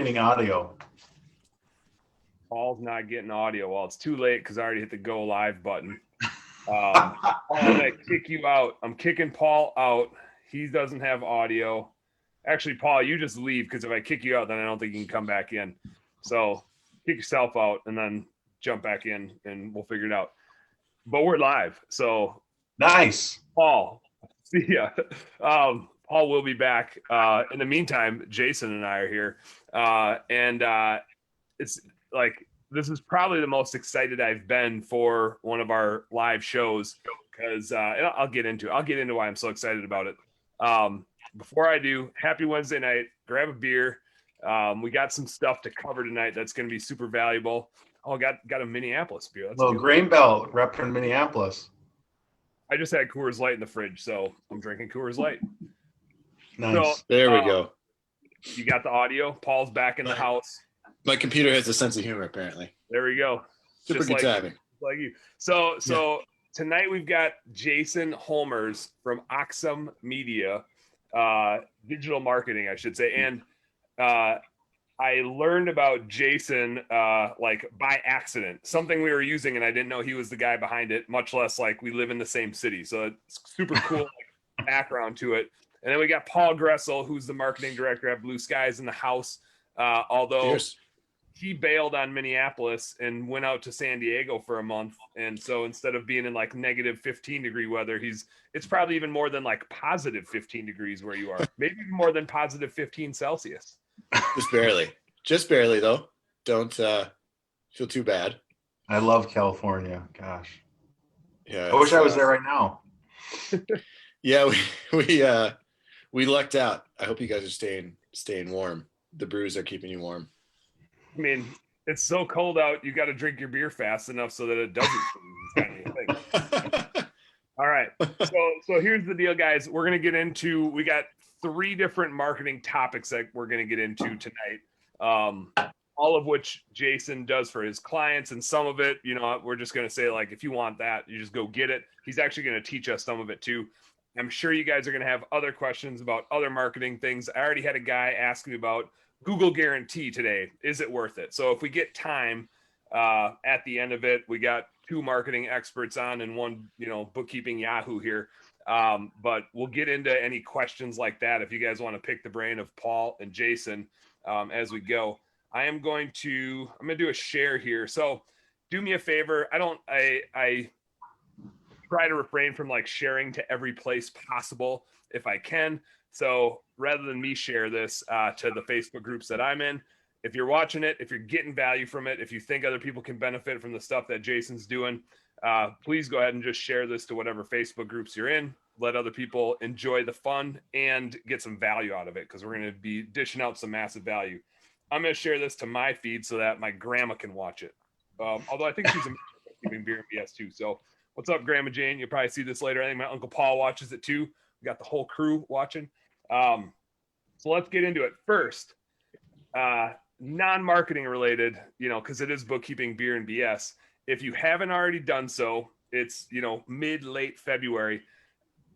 getting audio. Paul's not getting audio. Well, it's too late because I already hit the go live button. Paul, I'm going to kick you out. I'm kicking Paul out. He doesn't have audio. Actually, Paul, you just leave because if I kick you out, then I don't think you can come back in. So kick yourself out and then jump back in and we'll figure it out. But we're live. So nice. Paul, see ya. Paul will be back. In the meantime, Jason and I are here. It's like, this is probably the most excited I've been for one of our live shows because I'll get into why I'm so excited about it. Before I do, happy Wednesday night. Grab a beer. We got some stuff to cover tonight that's going to be super valuable. Oh, got a Minneapolis beer. That's little grain belt rep from Minneapolis. I just had Coors Light in the fridge, so I'm drinking Coors Light. Nice. So, there we go. You got the audio. Paul's back in the house. My computer has a sense of humor, apparently. There we go. Super good timing. Like you. So tonight we've got Jason Holmers from Oxsome Digital Marketing, I should say. And I learned about Jason like by accident, something we were using, and I didn't know he was the guy behind it, much less like we live in the same city. So it's super cool background to it. And then we got Paul Gressel, who's the marketing director at Blue Skies in the house. Although Cheers. He bailed on Minneapolis and went out to San Diego for a month. And so instead of being in like negative 15 degree weather, it's probably even more than like positive 15 degrees where you are. Maybe even more than positive 15 Celsius. Just barely though. Don't feel too bad. I love California. Gosh. Yeah. I wish I was there right now. Yeah, we lucked out. I hope you guys are staying warm. The brews are keeping you warm. I mean, it's so cold out, you got to drink your beer fast enough so that it doesn't freeze. Kind of thing. All right. So here's the deal, guys. We're going to get into, we got 3 different marketing topics that we're going to get into tonight. All of which Jason does for his clients, and some of it, we're just going to say, like, if you want that, you just go get it. He's actually going to teach us some of it too. I'm sure you guys are going to have other questions about other marketing things. I already had a guy ask me about Google guarantee today. Is it worth it? So if we get time at the end of it, we got 2 marketing experts on and 1, bookkeeping Yahoo here. But we'll get into any questions like that if you guys want to pick the brain of Paul and Jason as we go. I'm going to do a share here. So do me a favor. I try to refrain from like sharing to every place possible if I can. So rather than me share this to the Facebook groups that I'm in, if you're watching it, if you're getting value from it, if you think other people can benefit from the stuff that Jason's doing, please go ahead and just share this to whatever Facebook groups you're in. Let other people enjoy the fun and get some value out of it, because we're going to be dishing out some massive value. I'm going to share this to my feed so that my grandma can watch it. Although I think she's keeping beer and BS too. So what's up, Grandma Jane? You'll probably see this later. I think my Uncle Paul watches it too. We got the whole crew watching. So let's get into it. First, non-marketing related, because it is bookkeeping, beer, and BS. If you haven't already done so, it's, mid-late February.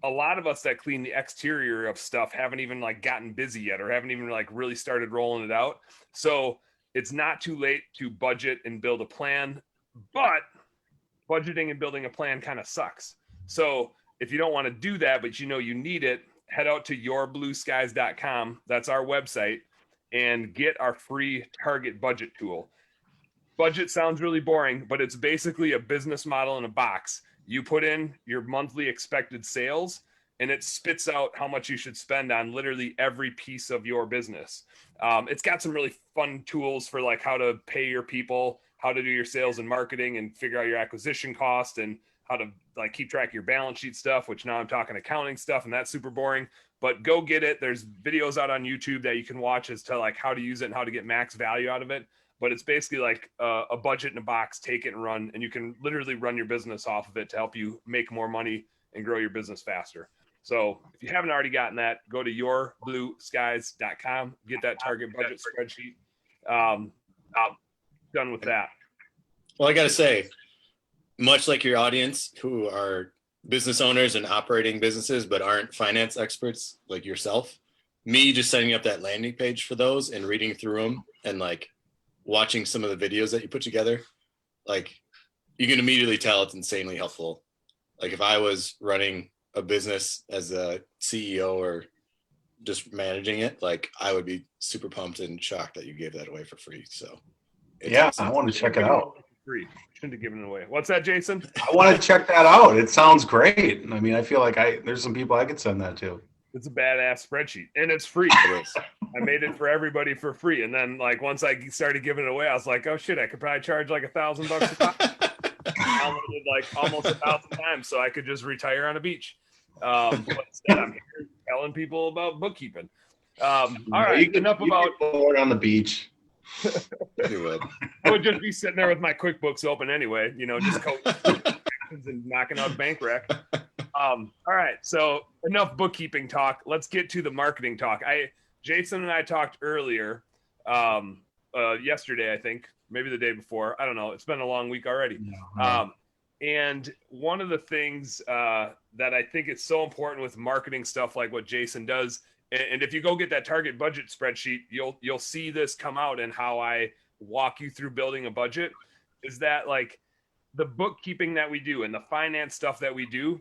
A lot of us that clean the exterior of stuff haven't even like gotten busy yet, or haven't even like really started rolling it out. So it's not too late to budget and build a plan, but budgeting and building a plan kind of sucks. So if you don't want to do that, but you need it, head out to yourblueskies.com. That's our website, and get our free target budget tool. Budget sounds really boring, but it's basically a business model in a box. You put in your monthly expected sales, and it spits out how much you should spend on literally every piece of your business. It's got some really fun tools for like how to pay your people, how to do your sales and marketing, and figure out your acquisition cost, and how to like keep track of your balance sheet stuff, which now I'm talking accounting stuff, and that's super boring. But go get it. There's videos out on YouTube that you can watch as to like how to use it and how to get max value out of it. But it's basically like a budget in a box, take it and run, and you can literally run your business off of it to help you make more money and grow your business faster. So if you haven't already gotten that, go to yourblueskies.com, get that target budget spreadsheet. Done with that. Well, I got to say, much like your audience who are business owners and operating businesses but aren't finance experts like yourself, me just setting up that landing page for those and reading through them and like watching some of the videos that you put together, like you can immediately tell it's insanely helpful. Like if I was running a business as a CEO or just managing it, like I would be super pumped and shocked that you gave that away for free. So it's Yeah, awesome. I want to check it out. Free. Shouldn't have given it away. What's that, Jason? I want to check that out. It sounds great. I mean, I feel like there's some people I could send that to. It's a badass spreadsheet, and it's free. It is. I made it for everybody for free, and then like once I started giving it away, I was like, oh shit, I could probably charge like $1,000 a pop. Downloaded like almost 1,000 times, so I could just retire on a beach. But instead, I'm here telling people about bookkeeping. All right, enough about board on the beach. You would. I would just be sitting there with my QuickBooks open anyway, just and knocking out bank rec. All right, so enough bookkeeping talk. Let's get to the marketing talk. Jason and I talked earlier, yesterday, I think, maybe the day before. I don't know. It's been a long week already. And one of the things that I think is so important with marketing stuff like what Jason does, and if you go get that target budget spreadsheet, you'll see this come out in how I walk you through building a budget, is that like the bookkeeping that we do and the finance stuff that we do,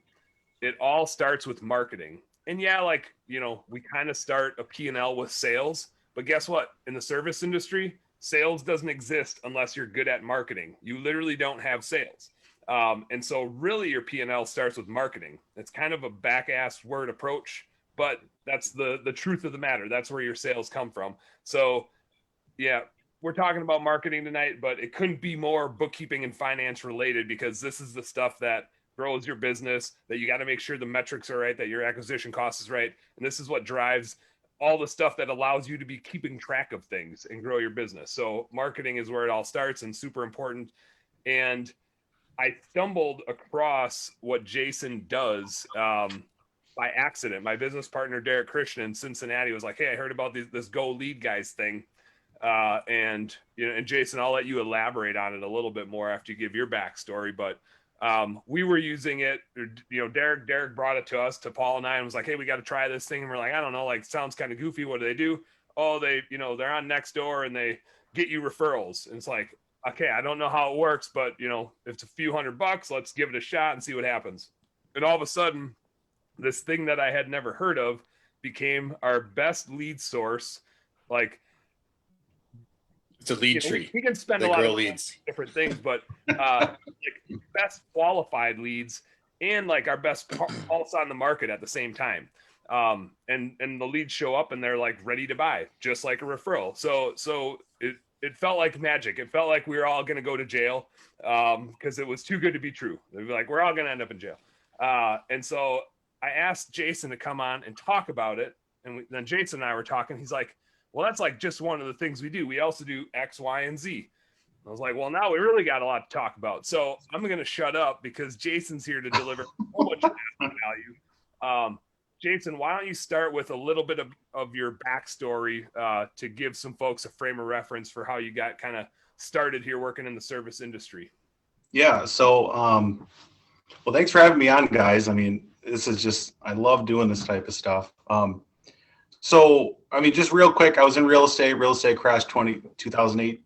it all starts with marketing. And yeah, like, we kind of start a P&L with sales, but guess what? In the service industry, sales doesn't exist unless you're good at marketing. You literally don't have sales. And so really your P&L starts with marketing. It's kind of a back-ass word approach, but that's the truth of the matter. That's where your sales come from. So yeah, we're talking about marketing tonight, but it couldn't be more bookkeeping and finance related, because this is the stuff that grows your business, that you got to make sure the metrics are right, that your acquisition cost is right. And this is what drives all the stuff that allows you to be keeping track of things and grow your business. So marketing is where it all starts and super important. And I stumbled across what Jason does by accident. My business partner, Derek Christian in Cincinnati, was like, hey, I heard about this Go Lead Guys thing. And Jason, I'll let you elaborate on it a little bit more after you give your backstory. But we were using it, Derek brought it to us, to Paul and I, and was like, hey, we got to try this thing. And we're like, I don't know, like, sounds kind of goofy. What do they do? Oh, they're on Nextdoor and they get you referrals. And it's like, okay, I don't know how it works, but if it's a few $100, let's give it a shot and see what happens. And all of a sudden, this thing that I had never heard of became our best lead source. Like, it's a lead tree. We can spend a lot of different things, but like best qualified leads and like our best pulse on the market at the same time. And the leads show up and they're like ready to buy, just like a referral. So it felt like magic. It felt like we were all going to go to jail because it was too good to be true. They'd be like, we're all going to end up in jail. And so I asked Jason to come on and talk about it. And then Jason and I were talking. He's like, well, that's like just one of the things we do. We also do X, Y, and Z. I was like, well, now we really got a lot to talk about. So I'm going to shut up because Jason's here to deliver so much value. Jason, why don't you start with a little bit of your backstory to give some folks a frame of reference for how you got kind of started here working in the service industry? Yeah. So, well, thanks for having me on, guys. I mean, I love doing this type of stuff. So, I mean, just real quick, I was in real estate. Real estate crashed 2008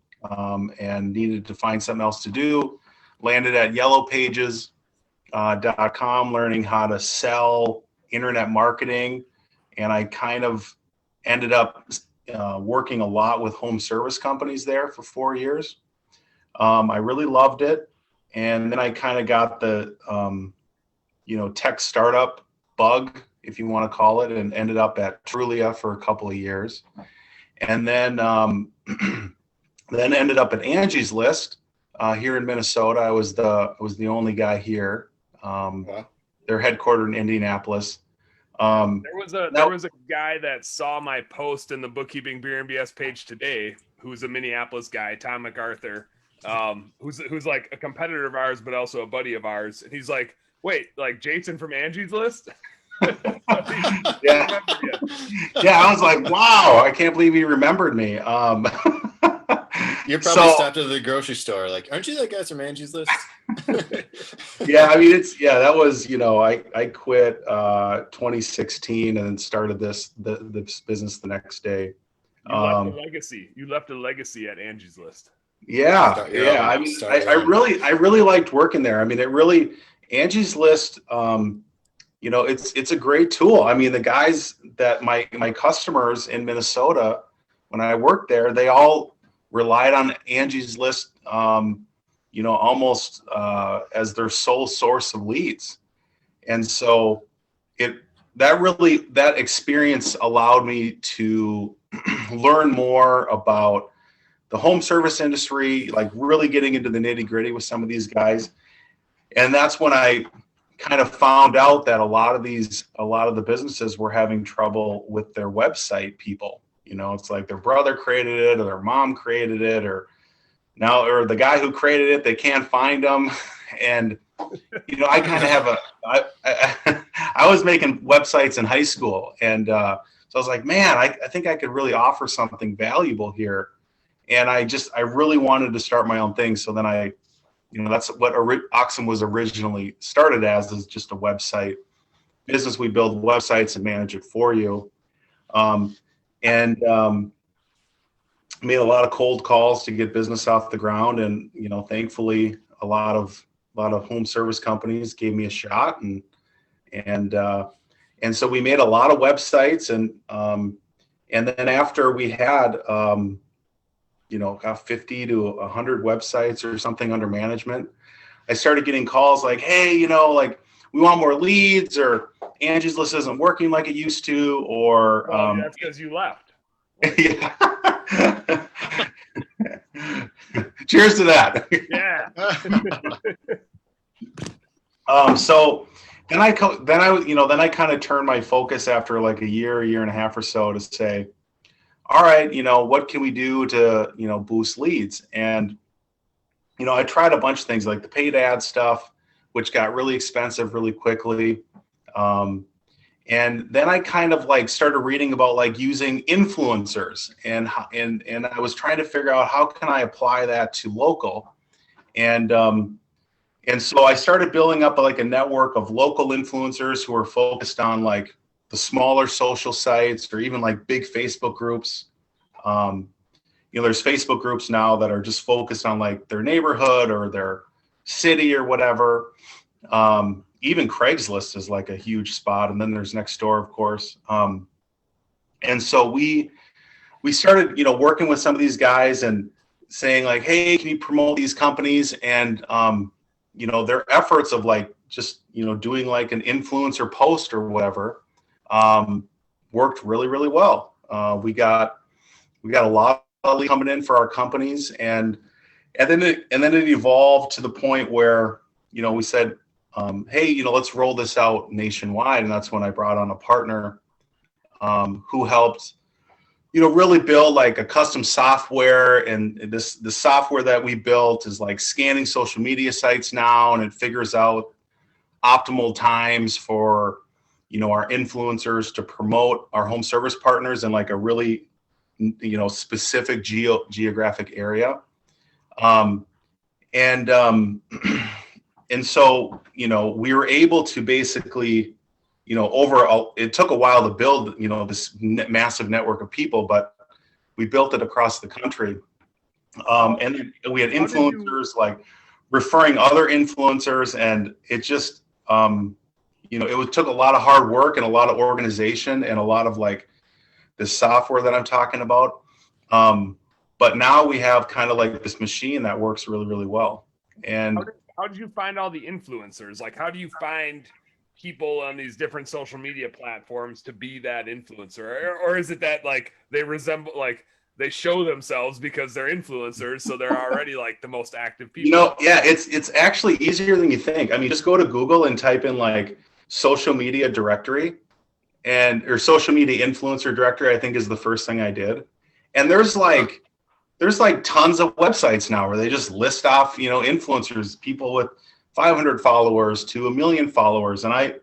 and needed to find something else to do. Landed at yellowpages.com, learning how to sell internet marketing. And I kind of ended up working a lot with home service companies there for 4 years. I really loved it. And then I kind of got the, tech startup bug, if you want to call it, and ended up at Trulia for a couple of years. And then ended up at Angie's List here in Minnesota. I was the only guy here. Wow. They're headquartered in Indianapolis. There was a guy that saw my post in the Bookkeeping Beer and BS page today, who's a Minneapolis guy, Tom MacArthur, who's like a competitor of ours, but also a buddy of ours. And he's like, wait, like Jason from Angie's List? Yeah. I was like, wow, I can't believe he remembered me. You're probably stopped at the grocery store, like, aren't you that guy from Angie's List? Yeah, I mean, that was, I quit 2016 and then started this business the next day. You left a legacy. You left a legacy at Angie's List. Yeah. I mean, I really liked working there. I mean, Angie's List, you know, it's a great tool. I mean, the guys that my customers in Minnesota, when I worked there, they all relied on Angie's List, you know, almost as their sole source of leads. And so that experience allowed me to learn more about the home service industry, like really getting into the nitty gritty with some of these guys. And that's when I kind of found out that a lot of the businesses were having trouble with their website people. You know, it's like their brother created it or their mom created it, or the guy who created it, they can't find them. And, you know, I kind of have I was making websites in high school. And so I was like, man, I think I could really offer something valuable here. And I really wanted to start my own thing. So then you know, that's what Oxsome was originally started as, is just a website business. We build websites and manage it for you. Made a lot of cold calls to get business off the ground. And, you know, thankfully a lot of home service companies gave me a shot. And so we made a lot of websites, and then after we had, you know, got 50 to 100 websites or something under management, I started getting calls like, hey, you know, like, we want more leads, or Angie's List isn't working like it used to, or that's because you left. Yeah. Cheers to that. Yeah. So then I kind of turned my focus after like a year and a half or so to say, all right, you know, what can we do to, you know, boost leads? And, you know, I tried a bunch of things like the paid ad stuff, which got really expensive really quickly. And then I kind of like started reading about like using influencers, and I was trying to figure out how can I apply that to local. And so I started building up like a network of local influencers who are focused on like the smaller social sites, or even like big Facebook groups. You know, there's Facebook groups now that are just focused on like their neighborhood or their city or whatever. Even Craigslist is like a huge spot. And then there's Nextdoor, of course. And so we started, you know, working with some of these guys and saying like, hey, can you promote these companies? And, you know, their efforts of like, just, you know, doing like an influencer post or whatever, worked really, really well. We got a lot of leads coming in for our companies. And then it evolved to the point where, you know, we said, hey, you know, let's roll this out nationwide. And that's when I brought on a partner who helped, you know, really build like a custom software. And the software that we built is like scanning social media sites now, and it figures out optimal times for, you know, our influencers to promote our home service partners in like a really, you know, specific geographic area. And so, you know, we were able to basically, you know, it took a while to build, you know, this massive network of people, but we built it across the country. And we had influencers like referring other influencers, and it just, you know, it took a lot of hard work and a lot of organization and a lot of like the software that I'm talking about. But now we have kind of like this machine that works really, really well. And how did you find all the influencers? Like, how do you find people on these different social media platforms to be that influencer? Or is it that like they resemble, like they show themselves because they're influencers, so they're already like the most active people? You know, yeah, it's actually easier than you think. I mean, just go to Google and type in like social media directory, or social media influencer directory, I think is the first thing I did. And there's like tons of websites now where they just list off, you know, influencers, people with 500 followers to 1 million followers. And I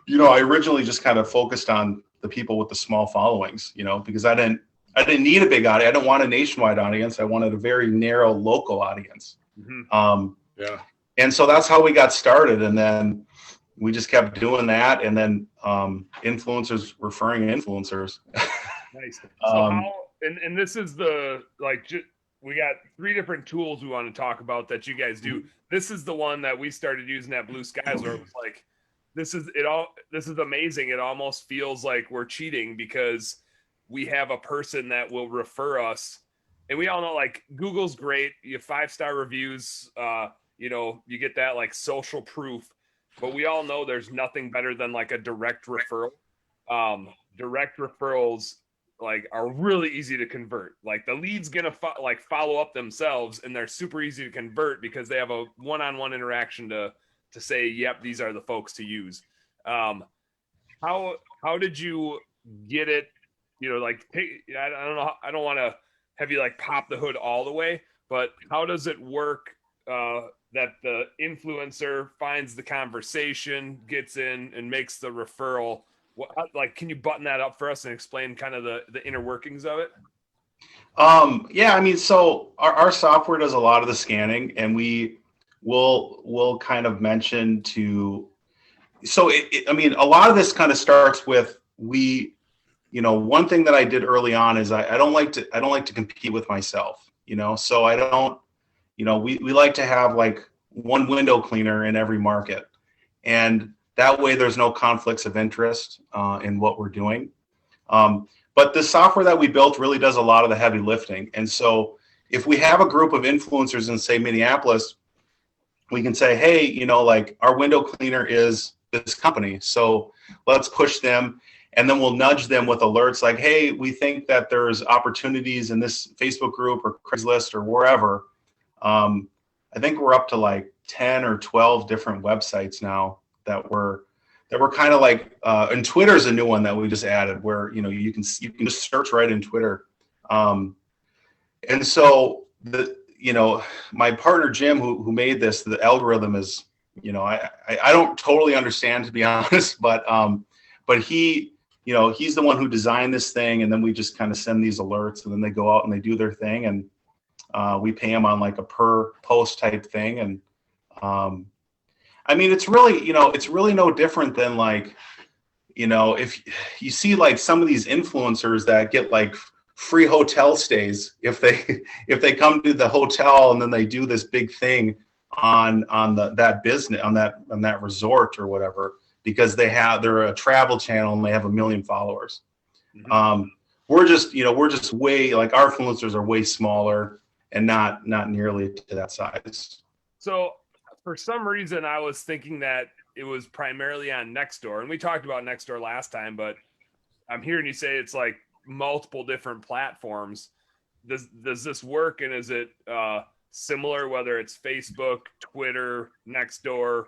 originally just kind of focused on the people with the small followings, you know, because I didn't need a big audience. I didn't want a nationwide audience. I wanted a very narrow local audience. Mm-hmm. Yeah. And so that's how we got started. And then we just kept doing that. And then influencers referring influencers. Nice. So how, and this is the, like, we got 3 different tools we want to talk about that you guys do. This is the one that we started using at Blue Skies, where it was like, this is amazing. It almost feels like we're cheating because we have a person that will refer us. And we all know, like, Google's great. You have 5-star reviews, you get that like social proof, but we all know there's nothing better than like a direct referral. Direct referrals like are really easy to convert. Like the lead's gonna follow up themselves, and they're super easy to convert because they have a one-on-one interaction to say, yep, these are the folks to use. How did you get it? I don't know. I don't want to have you like pop the hood all the way, but how does it work that the influencer finds the conversation, gets in, and makes the referral? Can you button that up for us and explain kind of the inner workings of it? Yeah, I mean, so our software does a lot of the scanning, and we'll kind of mention so I mean, a lot of this kind of starts with one thing that I did early on is I don't like to compete with myself, so I don't, we like to have like one window cleaner in every market, and that way there's no conflicts of interest in what we're doing. But the software that we built really does a lot of the heavy lifting. And so if we have a group of influencers in, say, Minneapolis, we can say, hey, like our window cleaner is this company, so let's push them. And then we'll nudge them with alerts like, hey, we think that there's opportunities in this Facebook group or Craigslist or wherever. I think we're up to like 10 or 12 different websites now that we're kind of like, and Twitter's a new one that we just added where, you can just search right in Twitter. And so my partner, Jim, who made this, the algorithm is, I don't totally understand, to be honest, but he, he's the one who designed this thing. And then we just kind of send these alerts, and then they go out and they do their thing. And we pay them on like a per post type thing. And, I mean, it's really no different than like, if you see like some of these influencers that get like free hotel stays, if they come to the hotel and then they do this big thing on that business, on that resort or whatever, because they're a travel channel and they have 1 million followers. Mm-hmm. We're just way, like, our influencers are way smaller and not nearly to that size. So for some reason, I was thinking that it was primarily on Nextdoor, and we talked about Nextdoor last time, but I'm hearing you say it's like multiple different platforms. Does this work, and is it similar, whether it's Facebook, Twitter, Nextdoor,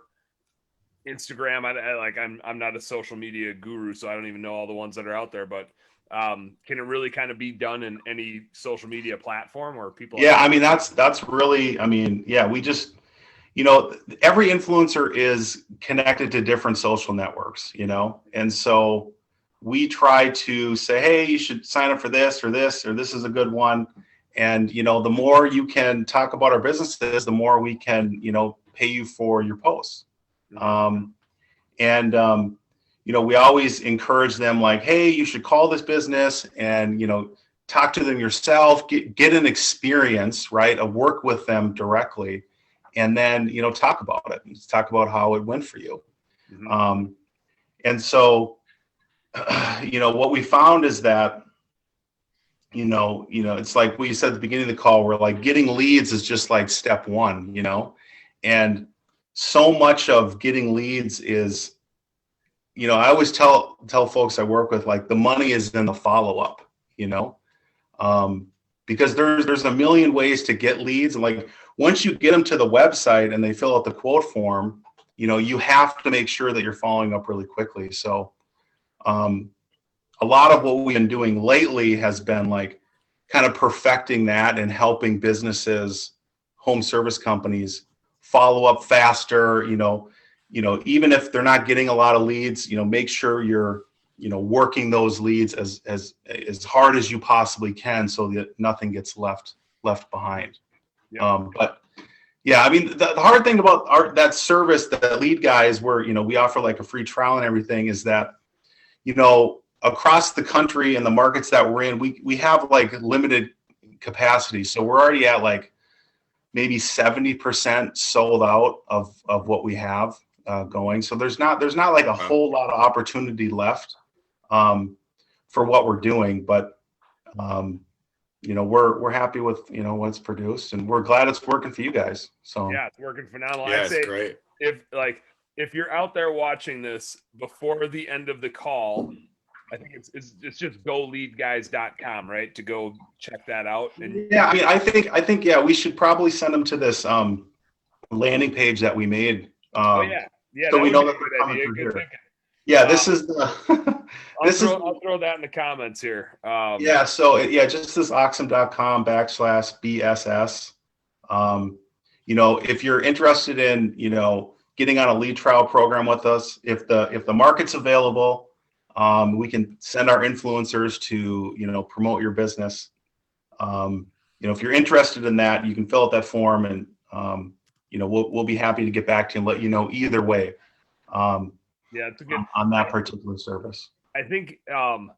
Instagram? I'm not a social media guru, so I don't even know all the ones that are out there, but can it really kind of be done in any social media platform where people? Yeah, I mean, that's really, I mean, yeah, we just, every influencer is connected to different social networks, and so we try to say, hey, you should sign up for this, or this is a good one. And, the more you can talk about our businesses, the more we can, pay you for your posts. We always encourage them like, hey, you should call this business and, talk to them yourself, get an experience, right? Work with them directly. And then, talk about it, talk about how it went for you. Mm-hmm. And so, what we found is that, it's like we said at the beginning of the call, we're like, getting leads is just like step one, and so much of getting leads is, I always tell folks I work with, like, the money is in the follow-up, because there's a million ways to get leads. And like, once you get them to the website and they fill out the quote form, you have to make sure that you're following up really quickly. So a lot of what we've been doing lately has been like kind of perfecting that and helping businesses, home service companies, follow up faster, even if they're not getting a lot of leads, make sure you're, working those leads as hard as you possibly can so that nothing gets left behind. Yeah. But yeah, I mean, the hard thing about that service, that lead guys, where, we offer like a free trial and everything, is that, across the country and the markets that we're in, we have like limited capacity. So we're already at like maybe 70% sold out of what we have going. So there's not like a whole lot of opportunity left for what we're doing, but we're happy with what's produced, and we're glad it's working for you guys. So yeah, it's working phenomenal. Yeah, I'd say it's great. If you're out there watching this before the end of the call, I think it's just goleadguys.com, right? To go check that out. And yeah, I mean, I think yeah, we should probably send them to this landing page that we made. So we know that they're coming through here. Yeah, this is the. I'll throw that in the comments here. So just this oxsome.com/BSS. If you're interested in getting on a lead trial program with us, if the market's available, we can send our influencers to promote your business. If you're interested in that, you can fill out that form, and we'll be happy to get back to you and let you know either way. It's a good on that particular service. I think to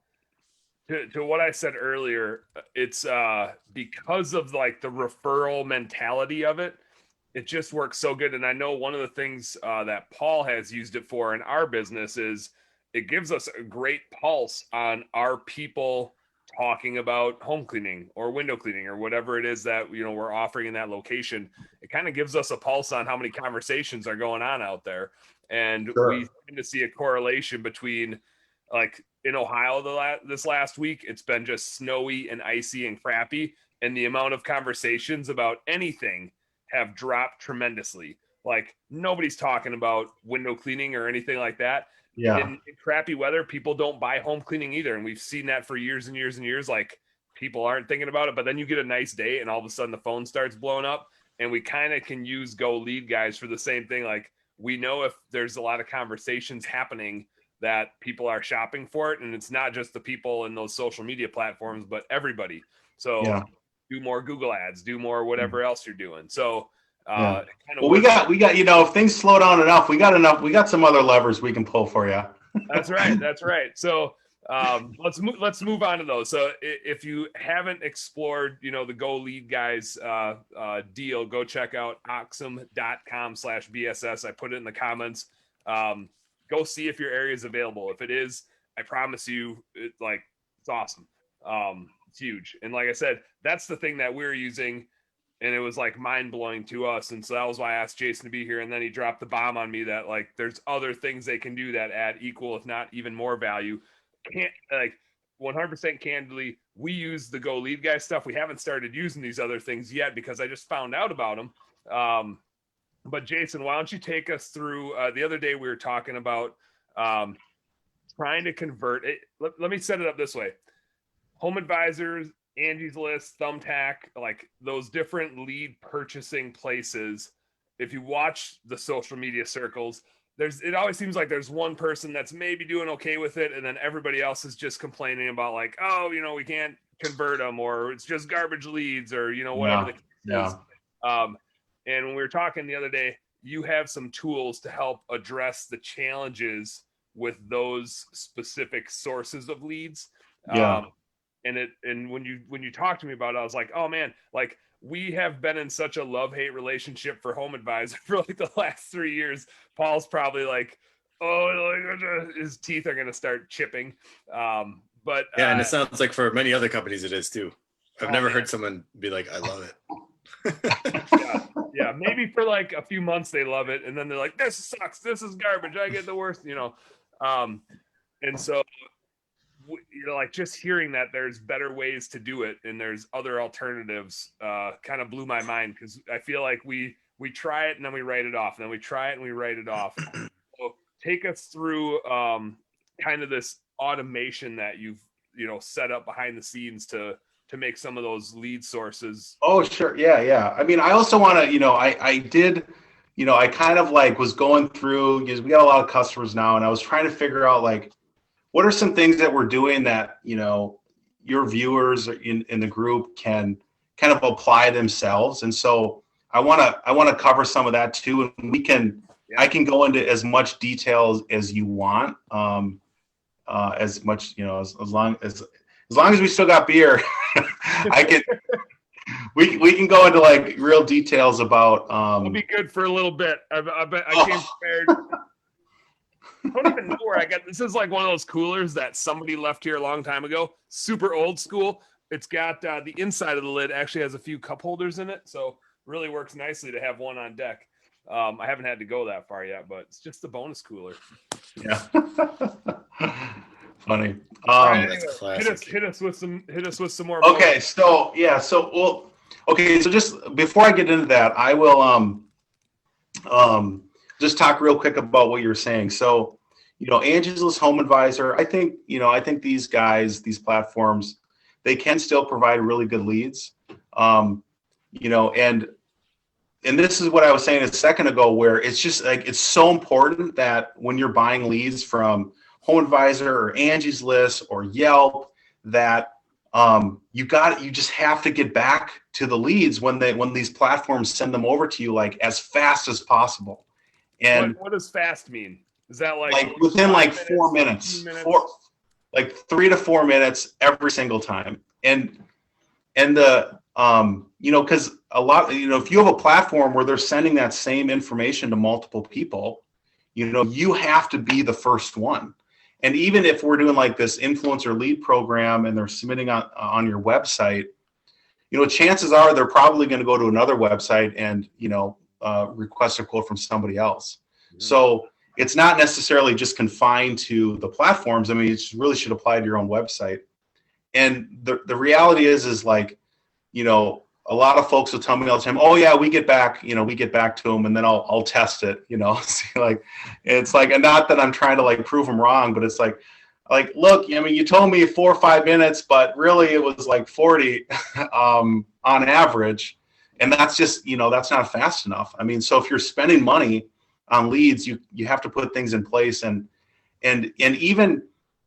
what I said earlier, it's because of like the referral mentality of it. It just works so good. And I know one of the things that Paul has used it for in our business is it gives us a great pulse on our people talking about home cleaning or window cleaning or whatever it is that we're offering in that location. It kind of gives us a pulse on how many conversations are going on out there. And we tend to see a correlation between, like in Ohio this last week, it's been just snowy and icy and crappy. And the amount of conversations about anything have dropped tremendously. Like nobody's talking about window cleaning or anything like that. Yeah. In crappy weather, people don't buy home cleaning either. And we've seen that for years and years and years. Like people aren't thinking about it, but then you get a nice day and all of a sudden the phone starts blowing up. And we kind of can use Go Lead Guys for the same thing. Like we know if there's a lot of conversations happening that people are shopping for it. And it's not just the people in those social media platforms, but everybody. So do more Google ads, do more whatever else you're doing. So we got if things slow down enough, we got some other levers we can pull for you. That's right. So let's move on to those. So if you haven't explored the Go Lead Guys deal, go check out oxsome.com/BSS. I put it in the comments. Go see if your area is available. If it is, I promise you it's awesome. It's huge. And like I said, that's the thing that we're using. And it was like mind blowing to us. And so that was why I asked Jason to be here. And then he dropped the bomb on me that like, there's other things they can do that add equal, if not even more value. 100% candidly, we use the Go Lead Guy stuff. We haven't started using these other things yet because I just found out about them. But Jason, why don't you take us through the other day we were talking about trying to convert it. Let me set it up this way. Home Advisors, Angie's List, Thumbtack, like those different lead purchasing places. If you watch the social media circles, it always seems like there's one person that's maybe doing okay with it, and then everybody else is just complaining about like, oh, we can't convert them, or it's just garbage leads, or whatever the case is. And when we were talking the other day, you have some tools to help address the challenges with those specific sources of leads. And when you talked to me about it, I was like, oh man, like we have been in such a love-hate relationship for Home Advisor for like the last 3 years. Paul's probably like, his teeth are going to start chipping. And it sounds like for many other companies it is too. I've never heard someone be like, I love it. Yeah, maybe for like a few months they love it, and then they're like, this sucks, this is garbage, I get the worst, and so like just hearing that there's better ways to do it and there's other alternatives kind of blew my mind, because I feel like we try it and then we write it off, and then we try it and we write it off. So take us through kind of this automation that you've set up behind the scenes to make some of those lead sources. Oh, sure. Yeah. I mean, I also want to, I did, I kind of like was going through, because we got a lot of customers now, and I was trying to figure out like, what are some things that we're doing that, your viewers in the group can kind of apply themselves. And so I want to cover some of that too. And I can go into as much detail as you want. as much, as long as we still got beer, I can. We can go into like real details about. It'll be good for a little bit. I bet I came prepared. I don't even know where I got this. Is like one of those coolers that somebody left here a long time ago. Super old school. It's got the inside of the lid actually has a few cup holders in it, so really works nicely to have one on deck. I haven't had to go that far yet, but it's just a bonus cooler. Yeah. Funny. Right, That's anyway, classic. hit us with some more. Okay, so just before I get into that, I will just talk real quick about what you're saying. So, Angie's List Home Advisor, I think these guys, these platforms, they can still provide really good leads. And this is what I was saying a second ago, where it's just like, it's so important that when you're buying leads from Home Advisor or Angie's List or Yelp, that you just have to get back to the leads when these platforms send them over to you, like as fast as possible. And what does fast mean? Is that like within like 4 minutes, like 3 to 4 minutes every single time. And the because a lot, if you have a platform where they're sending that same information to multiple people, you have to be the first one. And even if we're doing like this influencer lead program and they're submitting on your website, chances are they're probably going to go to another website and, request a quote from somebody else. Mm-hmm. So it's not necessarily just confined to the platforms. I mean, it really should apply to your own website. And the reality is like, a lot of folks will tell me all the time, oh yeah, we get back to them, and then I'll test it, See, like, it's like, and not that I'm trying to like prove them wrong, but it's like, look, you told me 4 or 5 minutes, but really it was like 40 on average. And that's just, that's not fast enough. I mean, so if you're spending money on leads, you have to put things in place, and even,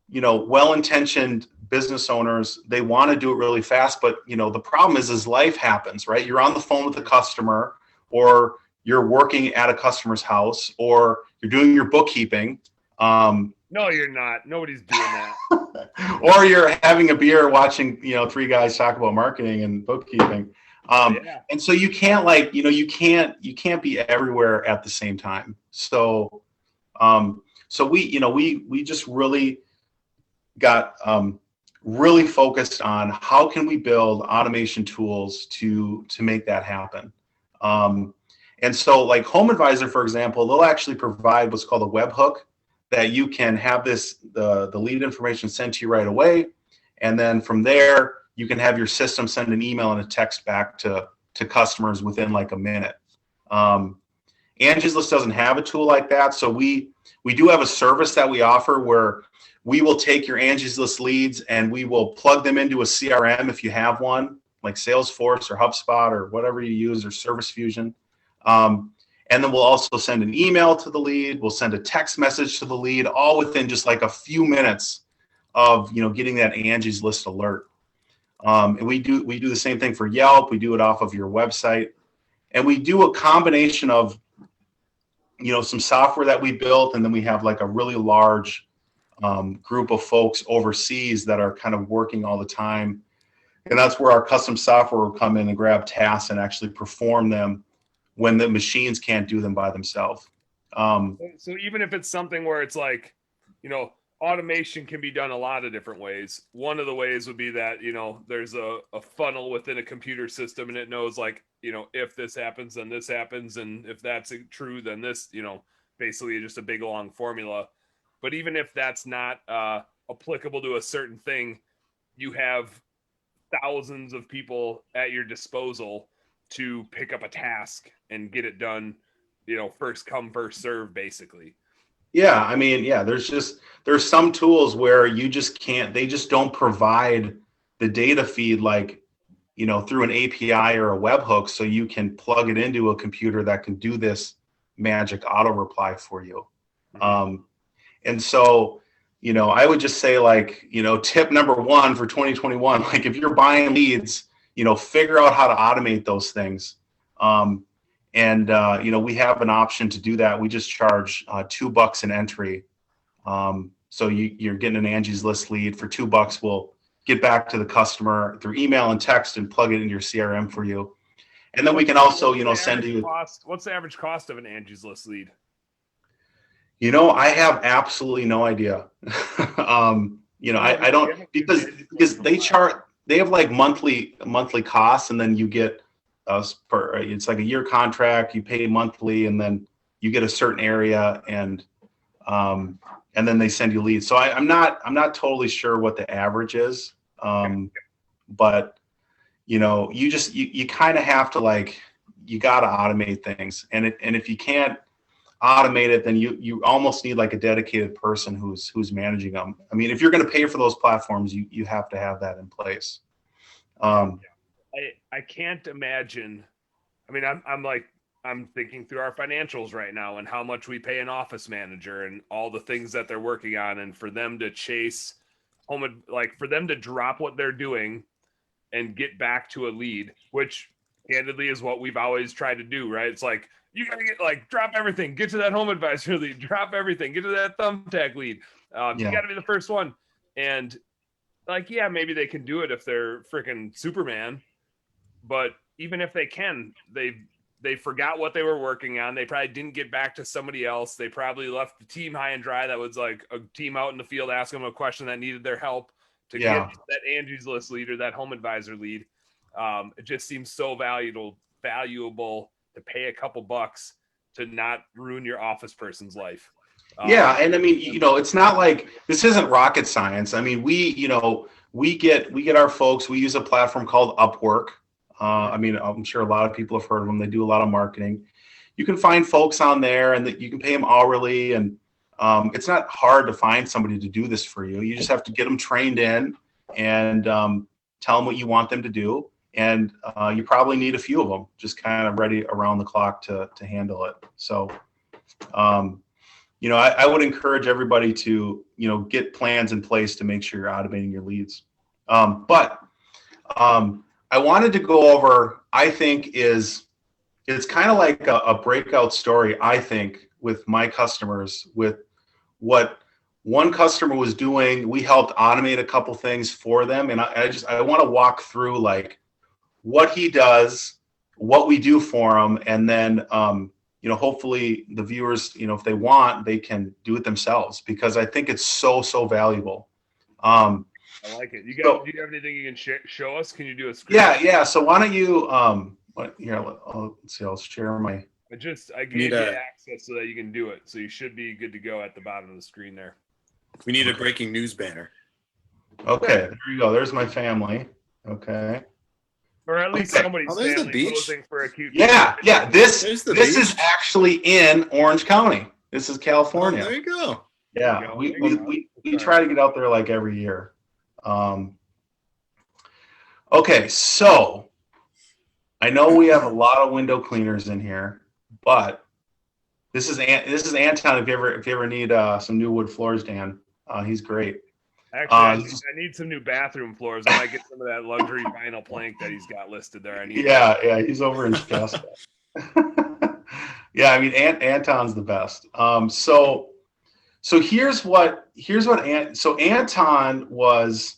well-intentioned business owners, they want to do it really fast, but the problem is life happens, right? You're on the phone with the customer, or you're working at a customer's house, or you're doing your bookkeeping. No, you're not. Nobody's doing that. Or you're having a beer watching, 3 guys talk about marketing and bookkeeping. And so you can't you can't be everywhere at the same time. So, we just really got, really focused on how can we build automation tools to make that happen. And so like Home Advisor, for example, they'll actually provide what's called a webhook, that you can have the lead information sent to you right away. And then from there, you can have your system send an email and a text back to customers within like a minute. Angie's List doesn't have a tool like that. So we do have a service that we offer where we will take your Angie's List leads and we will plug them into a CRM if you have one, like Salesforce or HubSpot or whatever you use, or Service Fusion. And then we'll also send an email to the lead. We'll send a text message to the lead, all within just like a few minutes of getting that Angie's List alert. And we do the same thing for Yelp. We do it off of your website, and we do a combination of some software that we built, and then we have like a really large group of folks overseas that are kind of working all the time. And that's where our custom software will come in and grab tasks and actually perform them when the machines can't do them by themselves. So even if it's something where it's like, automation can be done a lot of different ways. One of the ways would be that, there's a funnel within a computer system, and it knows like, if this happens, then this happens. And if that's true, then this, basically just a big long formula. But even if that's not applicable to a certain thing, you have thousands of people at your disposal to pick up a task and get it done, first come, first serve, basically. Yeah, I mean, there's some tools where they just don't provide the data feed like, through an API or a webhook, so you can plug it into a computer that can do this magic auto reply for you. Mm-hmm. And so, I would just say like, tip number 1 for 2021, like if you're buying leads, figure out how to automate those things. And we have an option to do that. We just charge $2 an entry. So you're getting an Angie's List lead for $2. We'll get back to the customer through email and text and plug it into your CRM for you. And then we can also, send you. What's the average cost of an Angie's List lead? I have absolutely no idea. I don't, because they have like monthly costs, and then you get it's like a year contract. You pay monthly, and then you get a certain area, and then they send you leads. So I'm not totally sure what the average is, but you kind of have to, you got to automate things, and if you can't automate it, then you almost need like a dedicated person who's managing them. I mean, if you're going to pay for those platforms, you have to have that in place. I can't imagine. I mean, I'm thinking through our financials right now and how much we pay an office manager and all the things that they're working on, and for them to chase home, for them to drop what they're doing and get back to a lead, which candidly is what we've always tried to do, right? It's like, you got to get drop everything, get to that home advisor lead, drop everything, get to that Thumbtack lead. You got to be the first one. And maybe they can do it if they're freaking Superman, but even if they can, they forgot what they were working on. They probably didn't get back to somebody else. They probably left the team high and dry. That was like a team out in the field asking them a question that needed their help to get that Angie's List lead or that home advisor lead. It just seems so valuable to pay a couple bucks to not ruin your office person's life. And I mean, it's not like this isn't rocket science. I mean, we get our folks. We use a platform called Upwork. I mean, I'm sure a lot of people have heard of them. They do a lot of marketing. You can find folks on there, and that you can pay them hourly. And it's not hard to find somebody to do this for you. You just have to get them trained in and tell them what you want them to do. And you probably need a few of them just kind of ready around the clock to handle it. So, I would encourage everybody to, get plans in place to make sure you're automating your leads. But I wanted to go over, I think it's kind of like a breakout story, I think, with my customers, with what one customer was doing. We helped automate a couple things for them. And I want to walk through what he does, what we do for him, and then hopefully the viewers, if they want, they can do it themselves, because I think it's so valuable. I like it. Do you have anything you can show us? Can you do a screen? Yeah. So why don't you let's see. I'll share my. I gave you access so that you can do it. So you should be good to go at the bottom of the screen there. We need a breaking news banner. Okay, there you go. There's my family. Okay. Or at least somebody's there's family the beach. posing for a cute. Yeah. This beach. is actually in Orange County. This is California. Oh, there you go. Yeah, we try to get out there like every year. Okay, so I know we have a lot of window cleaners in here, but this is Anton. If you ever need some new wood floors, Dan, he's great. Actually, I need some new bathroom floors. I might get some of that luxury vinyl plank that he's got listed there. Yeah, he's over in Shasta. Yeah, I mean, Anton's the best. So here's what Anton was.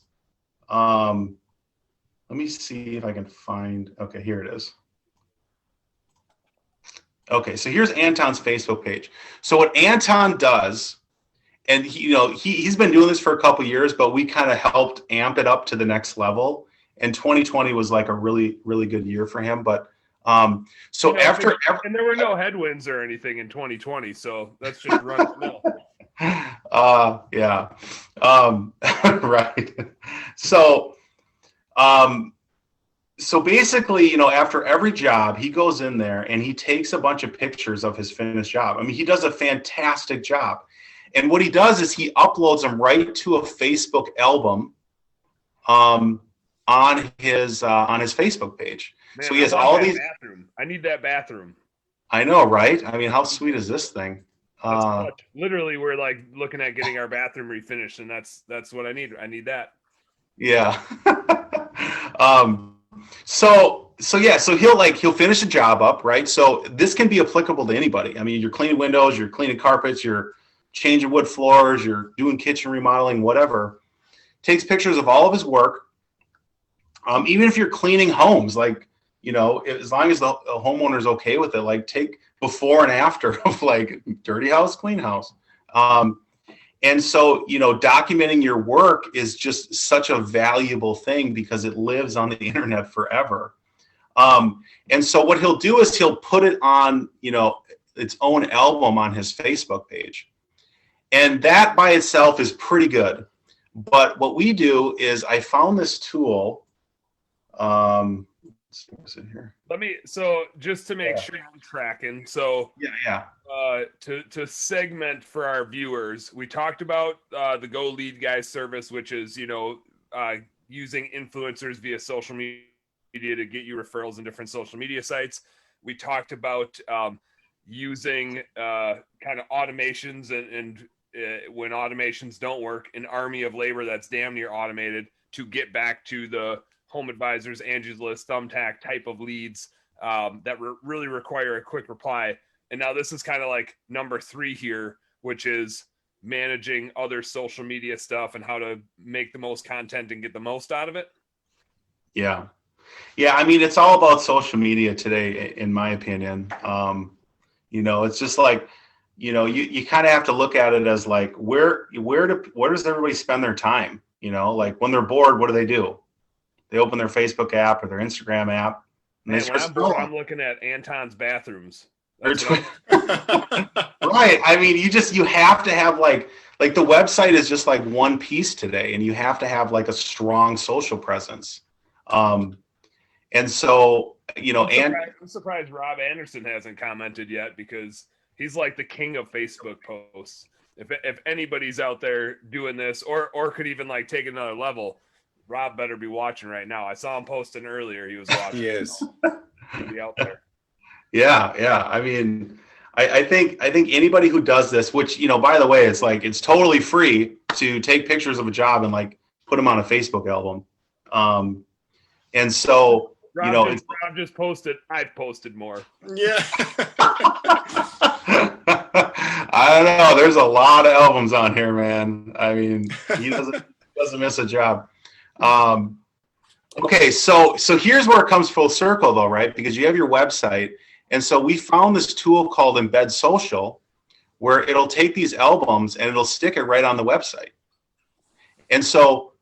Let me see if I can find. Okay, here it is. Okay, so here's Anton's Facebook page. So what Anton does, and he's been doing this for a couple of years, but we kind of helped amp it up to the next level. And 2020 was like a really, really good year for him. But and there were no headwinds or anything in 2020, so that's just run of the mill. Yeah. Right. So basically, after every job, he goes in there and he takes a bunch of pictures of his finished job. I mean, he does a fantastic job. And what he does is he uploads them right to a Facebook album on his Facebook page. Man, so he has all these. Bathroom. I need that bathroom. I know, right? I mean, how sweet is this thing? Literally, we're looking at getting our bathroom refinished, and that's what I need. I need that. Yeah. So he'll finish the job up, right? So this can be applicable to anybody. I mean, you're cleaning windows, you're cleaning carpets, you're changing wood floors, you're doing kitchen remodeling, whatever. Takes pictures of all of his work. Even if you're cleaning homes, like, you know, as long as the homeowner's okay with it, like take before and after of like dirty house, clean house. And so, you know, documenting your work is just such a valuable thing because it lives on the internet forever. And so what he'll do is he'll put it on, you know, its own album on his Facebook page. And that by itself is pretty good. But what we do is I found this tool. What's in here? So just to make sure I'm tracking. So yeah. To segment for our viewers, we talked about the Go Lead Guys service, which is, you know, using influencers via social media to get you referrals in different social media sites. We talked about using kind of automations and when automations don't work, an army of labor that's damn near automated to get back to the Home Advisors, Angie's List, Thumbtack type of leads that really require a quick reply. And now this is kind of like number 3 here, which is managing other social media stuff and how to make the most content and get the most out of it. Yeah. I mean, it's all about social media today, in my opinion. You know, it's just like, you know, you kind of have to look at it as like, where does everybody spend their time? You know, like when they're bored, what do? They open their Facebook app or their Instagram app. And man, when I'm bored, I'm looking at Anton's bathrooms. Right. I mean, you have to have like the website is just like one piece today, and you have to have like a strong social presence. And so, you know, I'm surprised Rob Anderson hasn't commented yet, because he's like the king of Facebook posts. If anybody's out there doing this or could even like take another level, Rob better be watching right now. I saw him posting earlier. He was watching. He is. He'll be out there. Yeah. I mean, I think anybody who does this, which, you know, by the way, it's like, it's totally free to take pictures of a job and like put them on a Facebook album. And so, Rob, you know, Rob just posted. I've posted more. Yeah. I don't know. There's a lot of albums on here, man. I mean, he doesn't miss a job. Okay, so here's where it comes full circle, though, right? Because you have your website, and so we found this tool called Embed Social, where it'll take these albums and it'll stick it right on the website. And so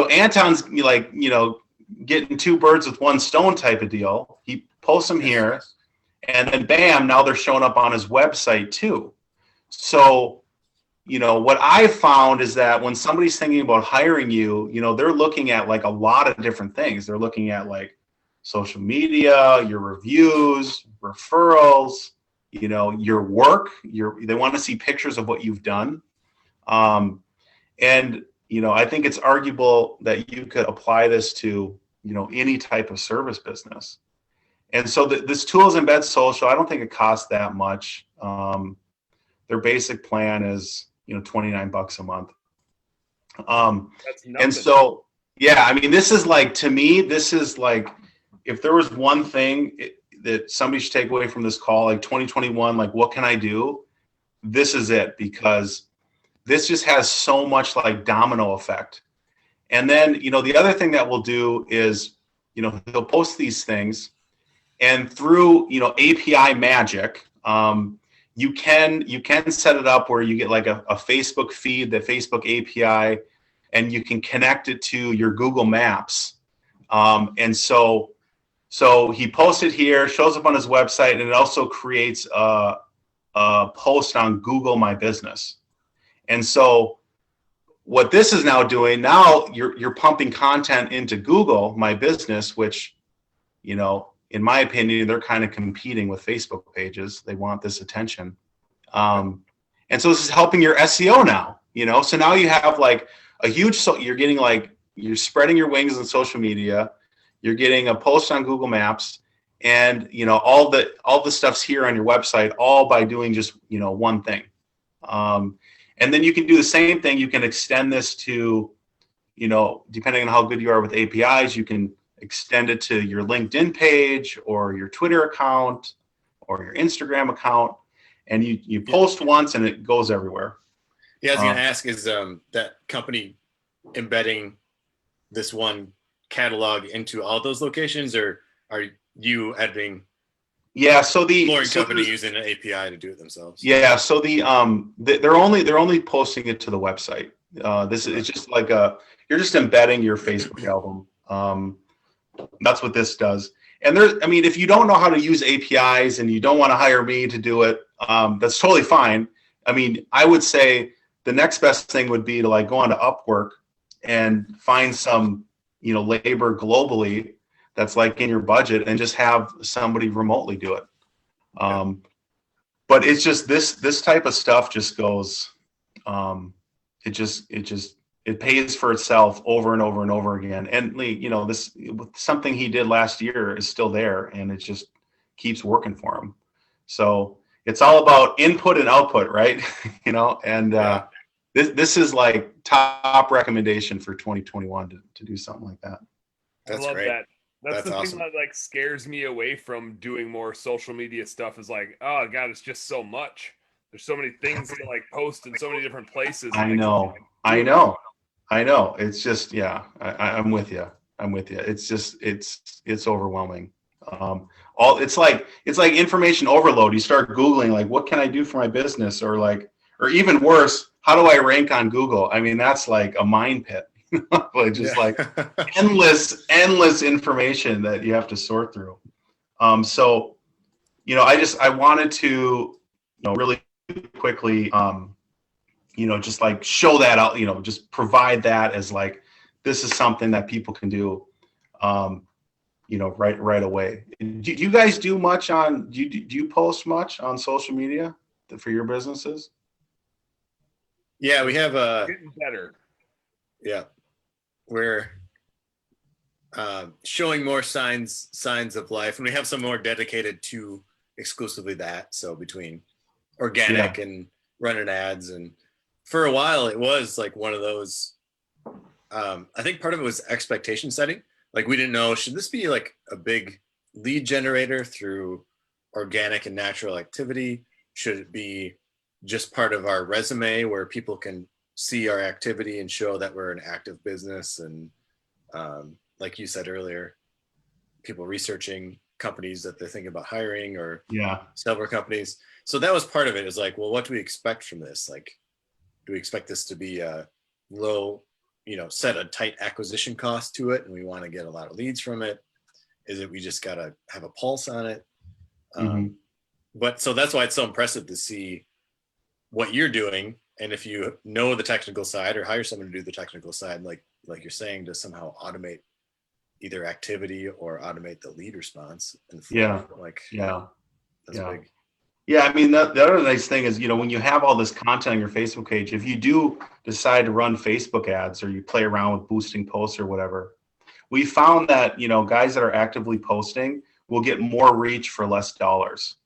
Anton's like, you know, getting 2 birds with 1 stone type of deal. He posts them here, and then bam, now they're showing up on his website too. So, you know, what I've found is that when somebody's thinking about hiring you, you know, they're looking at like a lot of different things. They're looking at like social media, your reviews, referrals, you know, your work, they want to see pictures of what you've done. And, you know, I think it's arguable that you could apply this to, you know, any type of service business. And so this tool is Embed Social. I don't think it costs that much. Their basic plan is, you know, $29 a month. That's nothing. And so, yeah, I mean, this is like, to me, this is like, if there was one thing that somebody should take away from this call, like 2021, like, what can I do? This is it, because this just has so much like domino effect. And then, you know, the other thing that we'll do is, you know, he'll post these things, and through, you know, API magic, you can set it up where you get like a Facebook feed, the Facebook API, and you can connect it to your Google Maps. And so he posts it here, shows up on his website, and it also creates a post on Google My Business. And so what this is now doing, now you're pumping content into Google My Business, which, you know, in my opinion, they're kind of competing with Facebook pages. They want this attention. And so this is helping your SEO now, you know, so now you have like a huge, you're getting like, you're spreading your wings in social media, you're getting a post on Google Maps, and, you know, all the stuff's here on your website, all by doing just, you know, one thing. And then you can do the same thing. You can extend this to, you know, depending on how good you are with APIs, you can extend it to your LinkedIn page or your Twitter account or your Instagram account, and you post once and it goes everywhere. Yeah, I was gonna ask, is that company embedding this one catalog into all those locations, or are you editing Yeah, so flooring company using an API to do it themselves? Yeah, so they're only posting it to the website. It's just like you're just embedding your Facebook album. That's what this does. And I mean, if you don't know how to use APIs and you don't want to hire me to do it, that's totally fine. I mean, I would say the next best thing would be to like go on to Upwork and find some, labor globally that's like in your budget and just have somebody remotely do it. But it's just this type of stuff just goes, it pays for itself over and over and over again. And this something he did last year is still there, and it just keeps working for him. So it's all about input and output, right? This is like top recommendation for 2021 to do something like that. I love great. that. That's the awesome. thing that like scares me away from doing more social media stuff is like, oh God, it's just so much. There's so many things to like post in so many different places. I know. It's just, yeah, I'm with you. It's just, it's overwhelming. It's like information overload. You start Googling, like, what can I do for my business? Or even worse, how do I rank on Google? I mean, that's like a mine pit. Like just like endless information that you have to sort through. So, I wanted to, really quickly, just like show that out, just provide that as like, this is something that people can do, right away. Do you guys do much do you post much on social media for your businesses? Yeah, we have getting better. Yeah, we're showing more signs of life, and we have some more dedicated to exclusively that. So between organic and running ads, and for a while it was like one of those. I think part of it was expectation setting. Like we didn't know, should this be like a big lead generator through organic and natural activity? Should it be just part of our resume where people can see our activity and show that we're an active business? And like you said earlier, people researching companies that they're thinking about hiring or several companies. So that was part of it. Is like, well, what do we expect from this? Like, do we expect this to be a low, set a tight acquisition cost to it, and we want to get a lot of leads from it? Is it we just got to have a pulse on it? But so that's why it's so impressive to see what you're doing. And if you know the technical side or hire someone to do the technical side, like you're saying, to somehow automate either activity or automate the lead response. And that's big. Yeah, I mean, the other nice thing is, when you have all this content on your Facebook page, if you do decide to run Facebook ads or you play around with boosting posts or whatever, we found that, guys that are actively posting will get more reach for less dollars.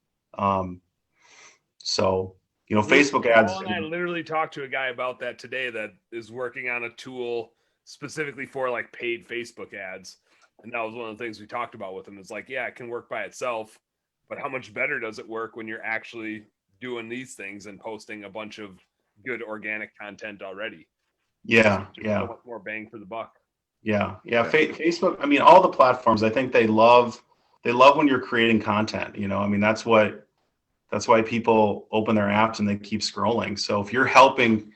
Facebook ads. And I literally talked to a guy about that today that is working on a tool specifically for like paid Facebook ads. And that was one of the things we talked about with him. It's like, yeah, it can work by itself, but how much better does it work when you're actually doing these things and posting a bunch of good organic content already? Yeah. So much more bang for the buck. Yeah. Facebook, I mean, all the platforms, I think they love when you're creating content, I mean, that's why people open their apps and they keep scrolling. So if you're helping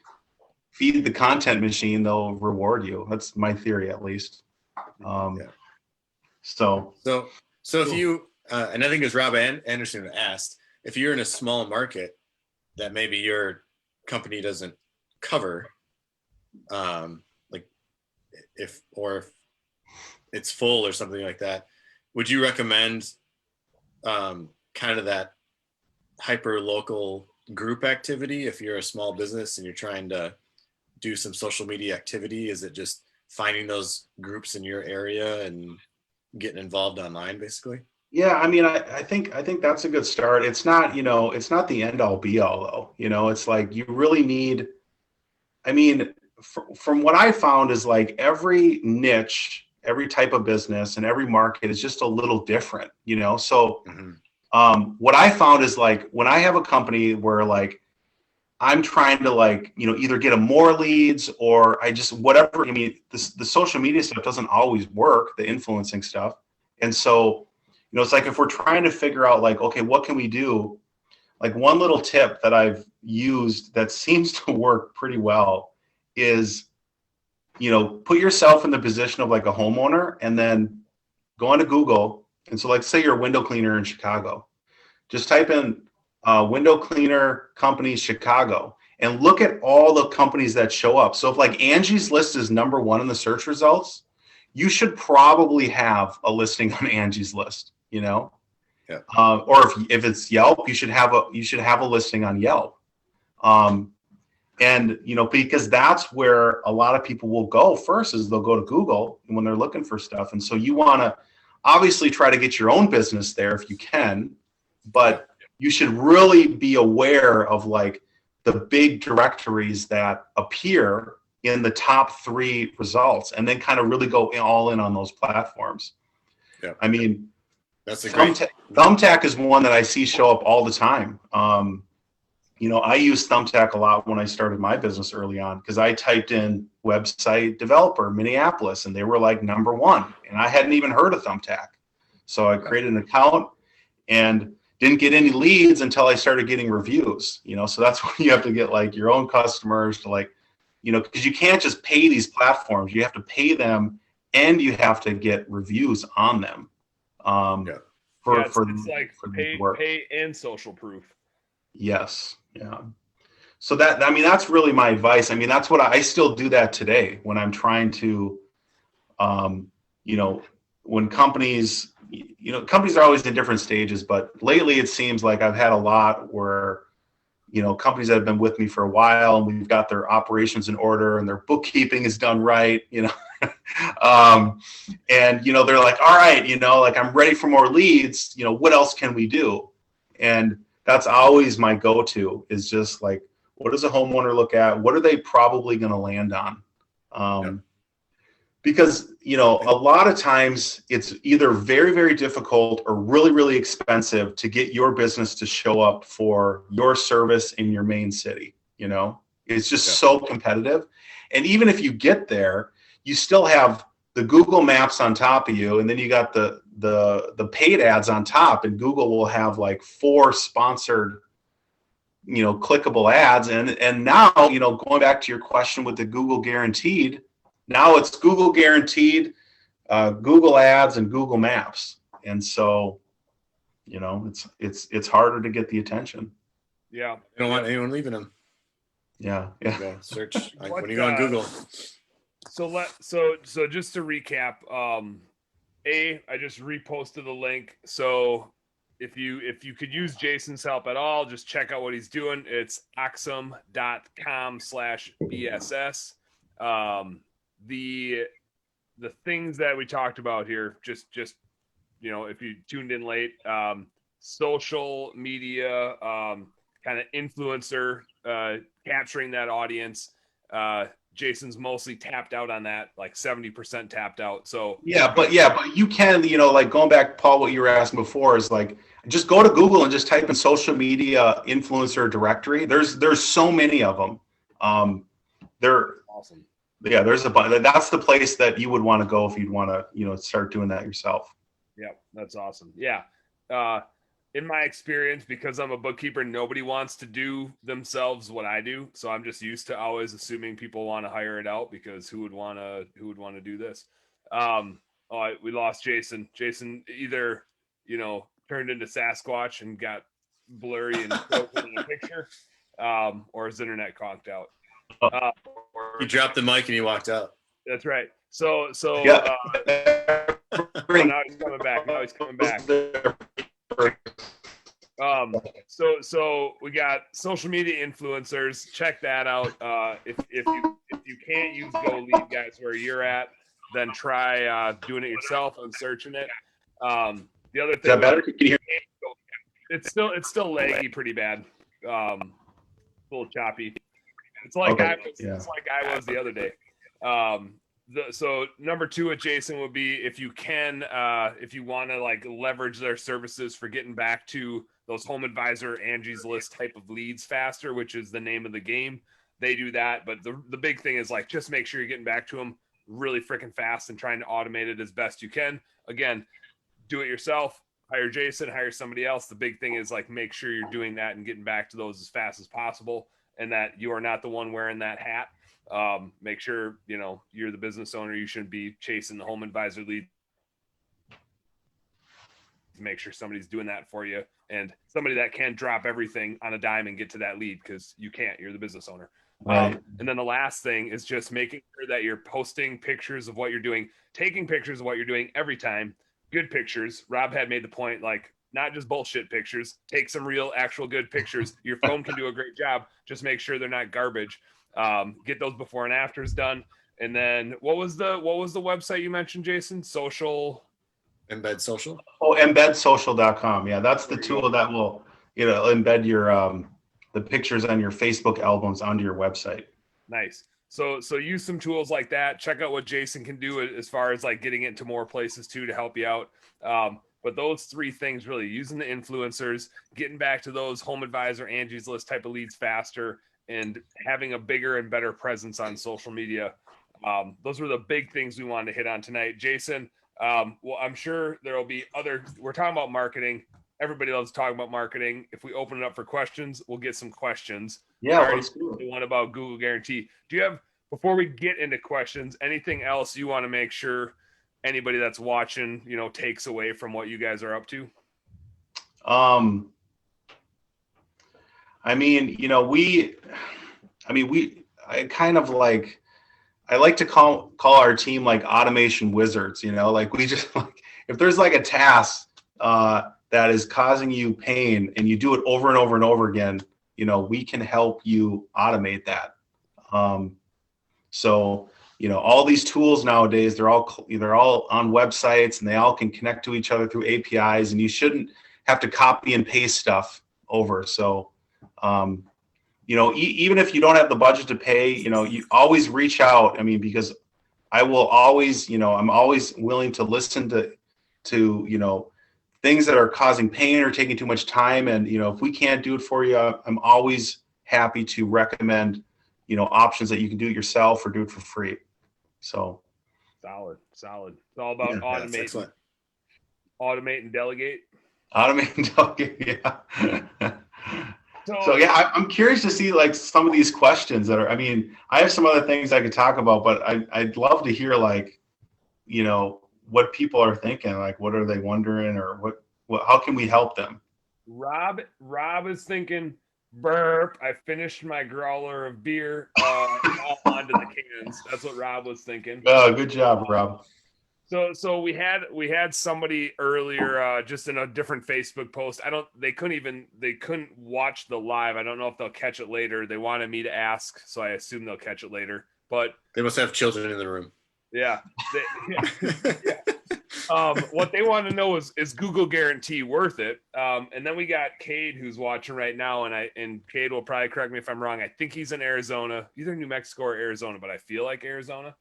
feed the content machine, they'll reward you. That's my theory, at least. So if you, and I think it was Rob Anderson who asked, if you're in a small market that maybe your company doesn't cover, if it's full or something like that, would you recommend kind of that hyper local group activity? If you're a small business and you're trying to do some social media activity, is it just finding those groups in your area and getting involved online, basically? Yeah, I mean, I think that's a good start. It's not, it's not the end all be all though. It's like you really need, I mean, from what I found is like every niche, every type of business and every market is just a little different, So what I found is like when I have a company where like I'm trying to like, either get them more leads or I just, whatever. I mean, the social media stuff doesn't always work, the influencing stuff. And so, it's like if we're trying to figure out like, okay, what can we do? Like one little tip that I've used that seems to work pretty well is, put yourself in the position of like a homeowner and then go onto Google. And so like, say you're a window cleaner in Chicago, just type in window cleaner companies Chicago and look at all the companies that show up. So if like Angie's List is #1 in the search results, you should probably have a listing on Angie's List, Yeah. Or if it's Yelp, you should have a listing on Yelp. And because that's where a lot of people will go first, is they'll go to Google when they're looking for stuff. And so you want to obviously try to get your own business there if you can, but you should really be aware of like the big directories that appear in the top 3 results, and then kind of really go all in on those platforms. Yeah. I mean, that's a great. Thumbtack is one that I see show up all the time. I used Thumbtack a lot when I started my business early on, because I typed in website developer Minneapolis and they were like #1, and I hadn't even heard of Thumbtack. So I created an account and didn't get any leads until I started getting reviews, so that's when you have to get like your own customers to like, because you can't just pay these platforms. You have to pay them and you have to get reviews on them. It's like pay and social proof. Yes. Yeah. So that's really my advice. I mean, that's what I still do that today when I'm trying to, when companies are always in different stages, but lately it seems like I've had a lot where, companies that have been with me for a while and we've got their operations in order and their bookkeeping is done right, and, they're like, all right, like I'm ready for more leads, what else can we do? And that's always my go-to, is just like, what does a homeowner look at? What are they probably going to land on? Because, a lot of times it's either very, very difficult or really, really expensive to get your business to show up for your service in your main city. It's just so competitive. And even if you get there, you still have the Google Maps on top of you, and then you got the paid ads on top, and Google will have like 4 sponsored, clickable ads. And now, going back to your question with the Google guaranteed, now it's Google guaranteed, Google ads and Google Maps. And so, it's harder to get the attention. Yeah. I don't want anyone leaving them. Yeah. Go search when you go on Google. So just to recap, I just reposted the link. So if you could use Jason's help at all, just check out what he's doing. It's oxsome.com/BSS. The things that we talked about here, just if you tuned in late, social media, kind of influencer, capturing that audience. Jason's mostly tapped out on that, like 70% tapped out. So but you can, like going back, Paul, what you were asking before is like, just go to Google and just type in social media influencer directory. There's so many of them. They're awesome. Yeah, there's a bunch. That's the place that you would want to go if you'd want to, start doing that yourself. Yeah, that's awesome. Yeah. In my experience, because I'm a bookkeeper, nobody wants to do themselves what I do. So I'm just used to always assuming people want to hire it out, because who would want to do this? We lost Jason. Jason either, turned into Sasquatch and got blurry and broken in a picture, or his internet conked out. He dropped the mic and he walked out. That's right. So yeah. Now he's coming back. So we got social media influencers. Check that out. If you can't use Go Lead Guys where you're at, then try doing it yourself and searching it. The other thing, is that better? Can you hear me? It's still laggy pretty bad. A little choppy. It's like I was the other day. So number 2 with Jason would be if you want to like leverage their services for getting back to those Home Advisor, Angie's List type of leads faster, which is the name of the game. They do that. But the big thing is like, just make sure you're getting back to them really freaking fast and trying to automate it as best you can. Again, do it yourself, hire Jason, hire somebody else. The big thing is like, make sure you're doing that and getting back to those as fast as possible, and that you are not the one wearing that hat. Make sure, you're the business owner. You shouldn't be chasing the Home Advisor lead. Make sure somebody's doing that for you, and somebody that can drop everything on a dime and get to that lead, because you can't. You're the business owner. Right. And then the last thing is just making sure that you're posting pictures of what you're doing, taking pictures of what you're doing every time. Good pictures. Rob had made the point, like, not just bullshit pictures. Take some real, actual good pictures. Your phone can do a great job. Just make sure they're not garbage. Get those before and afters done. And then what was the website you mentioned, Jason? Embed Social. Oh, embedsocial.com. Yeah, that's the tool that will, embed your the pictures on your Facebook albums onto your website. Nice. So use some tools like that. Check out what Jason can do as far as like getting into more places too to help you out. But those 3 things, really, using the influencers, getting back to those Home Advisor, Angie's List type of leads faster, and having a bigger and better presence on social media. Those were the big things we wanted to hit on tonight. Jason, well, I'm sure there will be we're talking about marketing. Everybody loves talking about marketing. If we open it up for questions, we'll get some questions. Yeah, let's do it. One about Google Guarantee. Do you have, before we get into questions, anything else you want to make sure anybody that's watching, takes away from what you guys are up to? I like to call our team like automation wizards, like we just like, if there's like a task that is causing you pain and you do it over and over and over again, we can help you automate that. So all these tools nowadays, they're all on websites, and they all can connect to each other through APIs, and you shouldn't have to copy and paste stuff over. So, even if you don't have the budget to pay, you always reach out. I mean, because I will always, I'm always willing to listen to things that are causing pain or taking too much time. And, if we can't do it for you, I'm always happy to recommend, options that you can do it yourself or do it for free. So. Solid. It's all about automate. Automate and delegate. Automate and delegate. Yeah. So yeah, I'm curious to see like some of these questions that are, I have some other things I could talk about, but I'd love to hear like, what people are thinking, like, what are they wondering, or what how can we help them? Rob is thinking, burp, I finished my growler of beer, all onto the cans. That's what Rob was thinking. Oh, good job, Rob. So we had somebody earlier, just in a different Facebook post. They couldn't watch the live. I don't know if they'll catch it later. They wanted me to ask, so I assume they'll catch it later. But they must have children in the room. Yeah. What they want to know is Google Guarantee worth it? And then we got Cade who's watching right now, and Cade will probably correct me if I'm wrong. I think he's in Arizona, either New Mexico or Arizona, but I feel like Arizona.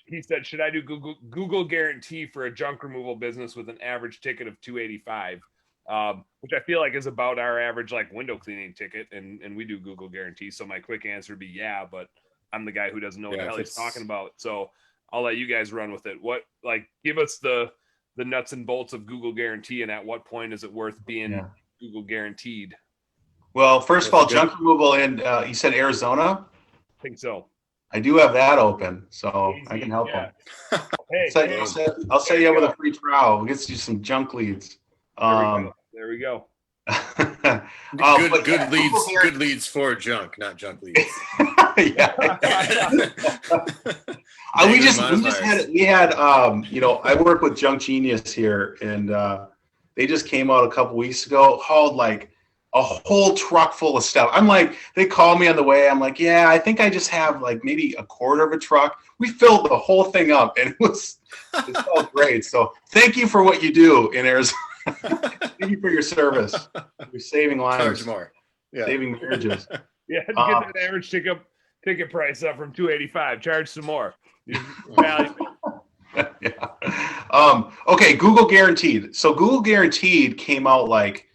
He said, should I do Google Guarantee for a junk removal business with an average ticket of $285, which I feel like is about our average like window cleaning ticket, and we do Google Guarantee. So my quick answer would be yeah, but I'm the guy who doesn't know what the hell he's talking about. So I'll let you guys run with it. Give us the nuts and bolts of Google Guarantee, and at what point is it worth being Google Guaranteed? Well, first of all, junk removal in, you said Arizona? I think so. I do have that open, so I can help them. I'll set you up with a free trial. We'll get you some junk leads. There we go. Good leads for junk, not junk leads. Yeah. We had I work with Junk Genius here, and they just came out a couple weeks ago, hauled like a whole truck full of stuff. I'm like, they called me on the way. I'm like, yeah, I think I just have like maybe a quarter of a truck. We filled the whole thing up, and it felt great. So thank you for what you do in Arizona. Thank you for your service. You're saving lives. Charge more. Yeah. Saving marriages. Yeah, to get that average ticket price up from $285. Charge some more. You're valuable. Yeah. Okay, Google Guaranteed. So Google Guaranteed came out like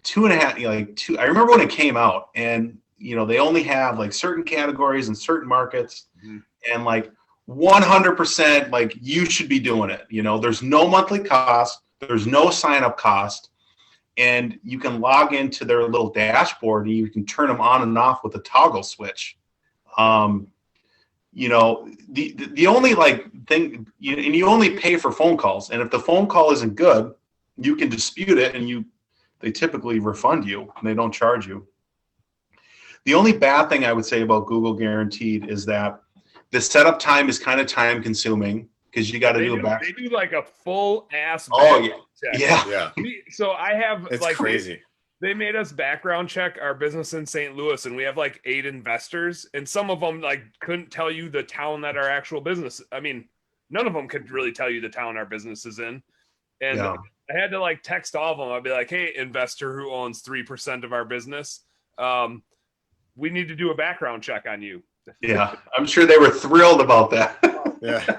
2.5, like two. I remember when it came out, and they only have like certain categories and certain markets, and like 100%, like you should be doing it. There's no monthly cost, there's no sign up cost, and you can log into their little dashboard and you can turn them on and off with a toggle switch. The only like thing, and you only pay for phone calls, and if the phone call isn't good, you can dispute it, and they typically refund you and they don't charge you. The only bad thing I would say about Google Guaranteed is that the setup time is kind of time consuming because you got to do a back. They do like a full ass. Oh check. Yeah. So I have it's like crazy. They made us background check our business in St. Louis, and we have like 8 investors, and some of them like couldn't tell you the town that our actual business. I mean, none of them could really tell you the town our business is in. And I had to like text all of them. I'd be like, "Hey, investor who owns 3% of our business, we need to do a background check on you." Yeah, I'm sure they were thrilled about that. Yeah,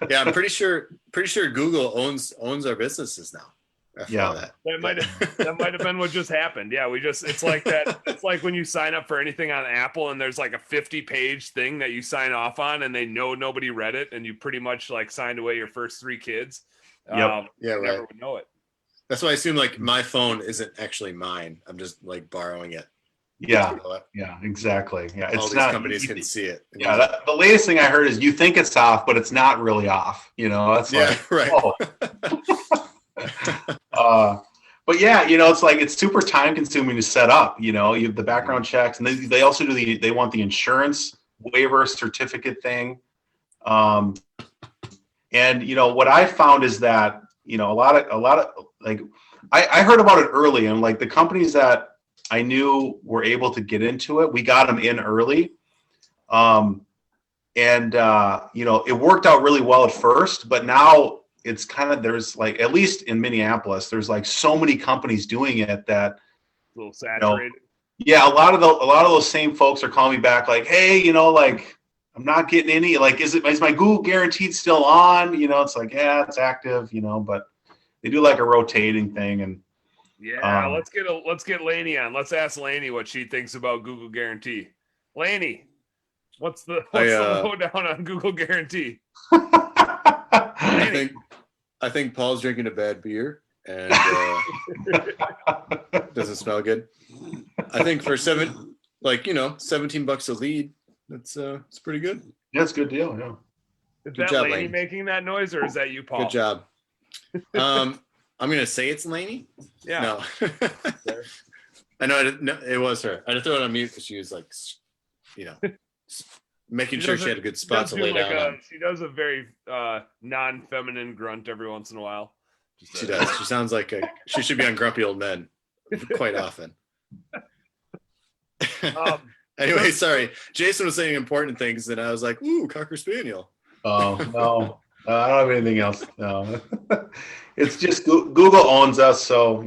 yeah. I'm pretty sure Google owns our businesses now. That might have been what just happened. Yeah, it's like that. It's like when you sign up for anything on Apple and there's like a 50-page thing that you sign off on and they know nobody read it, and you pretty much like signed away your first 3 kids. Yeah, right. Never would know it. That's why I assume like my phone isn't actually mine. I'm just like borrowing it. Yeah, exactly. Yeah, all it's these not companies can see it. Yeah, the latest thing I heard is you think it's off, but it's not really off. That's right. Oh. But yeah, it's like it's super time consuming to set up. You have the background checks, and they also they want the insurance waiver certificate thing. And what I found is that a lot of like I heard about it early, and like the companies that I knew were able to get into it, we got them in early. It worked out really well at first, but now it's kind of, there's like, at least in Minneapolis, there's like so many companies doing it that a little saturated. A lot of those same folks are calling me back like, hey, like I'm not getting any, like, is my Google Guaranteed still on? It's like, yeah, it's active, but they do like a rotating thing. And let's get Lainey on. Let's ask Lainey what she thinks about Google Guarantee. Lainey, what's the lowdown on Google Guarantee? I think Paul's drinking a bad beer and doesn't smell good. I think for $17 a lead, it's pretty good. Yeah, it's a good deal. Yeah. Is that job, Lainey making that noise, or is that you, Paul? Good job. I'm gonna say it's Lainey. Yeah. No. I know. It was her. I had to throw it on mute because she was like, making sure she had a good spot to lay down. She does a very non-feminine grunt every once in a while. She does. She sounds like she should be on Grumpy Old Men quite often. Anyway, sorry. Jason was saying important things, and I was like, "Ooh, Cocker Spaniel." Oh no, I don't have anything else. No, it's just Google owns us, so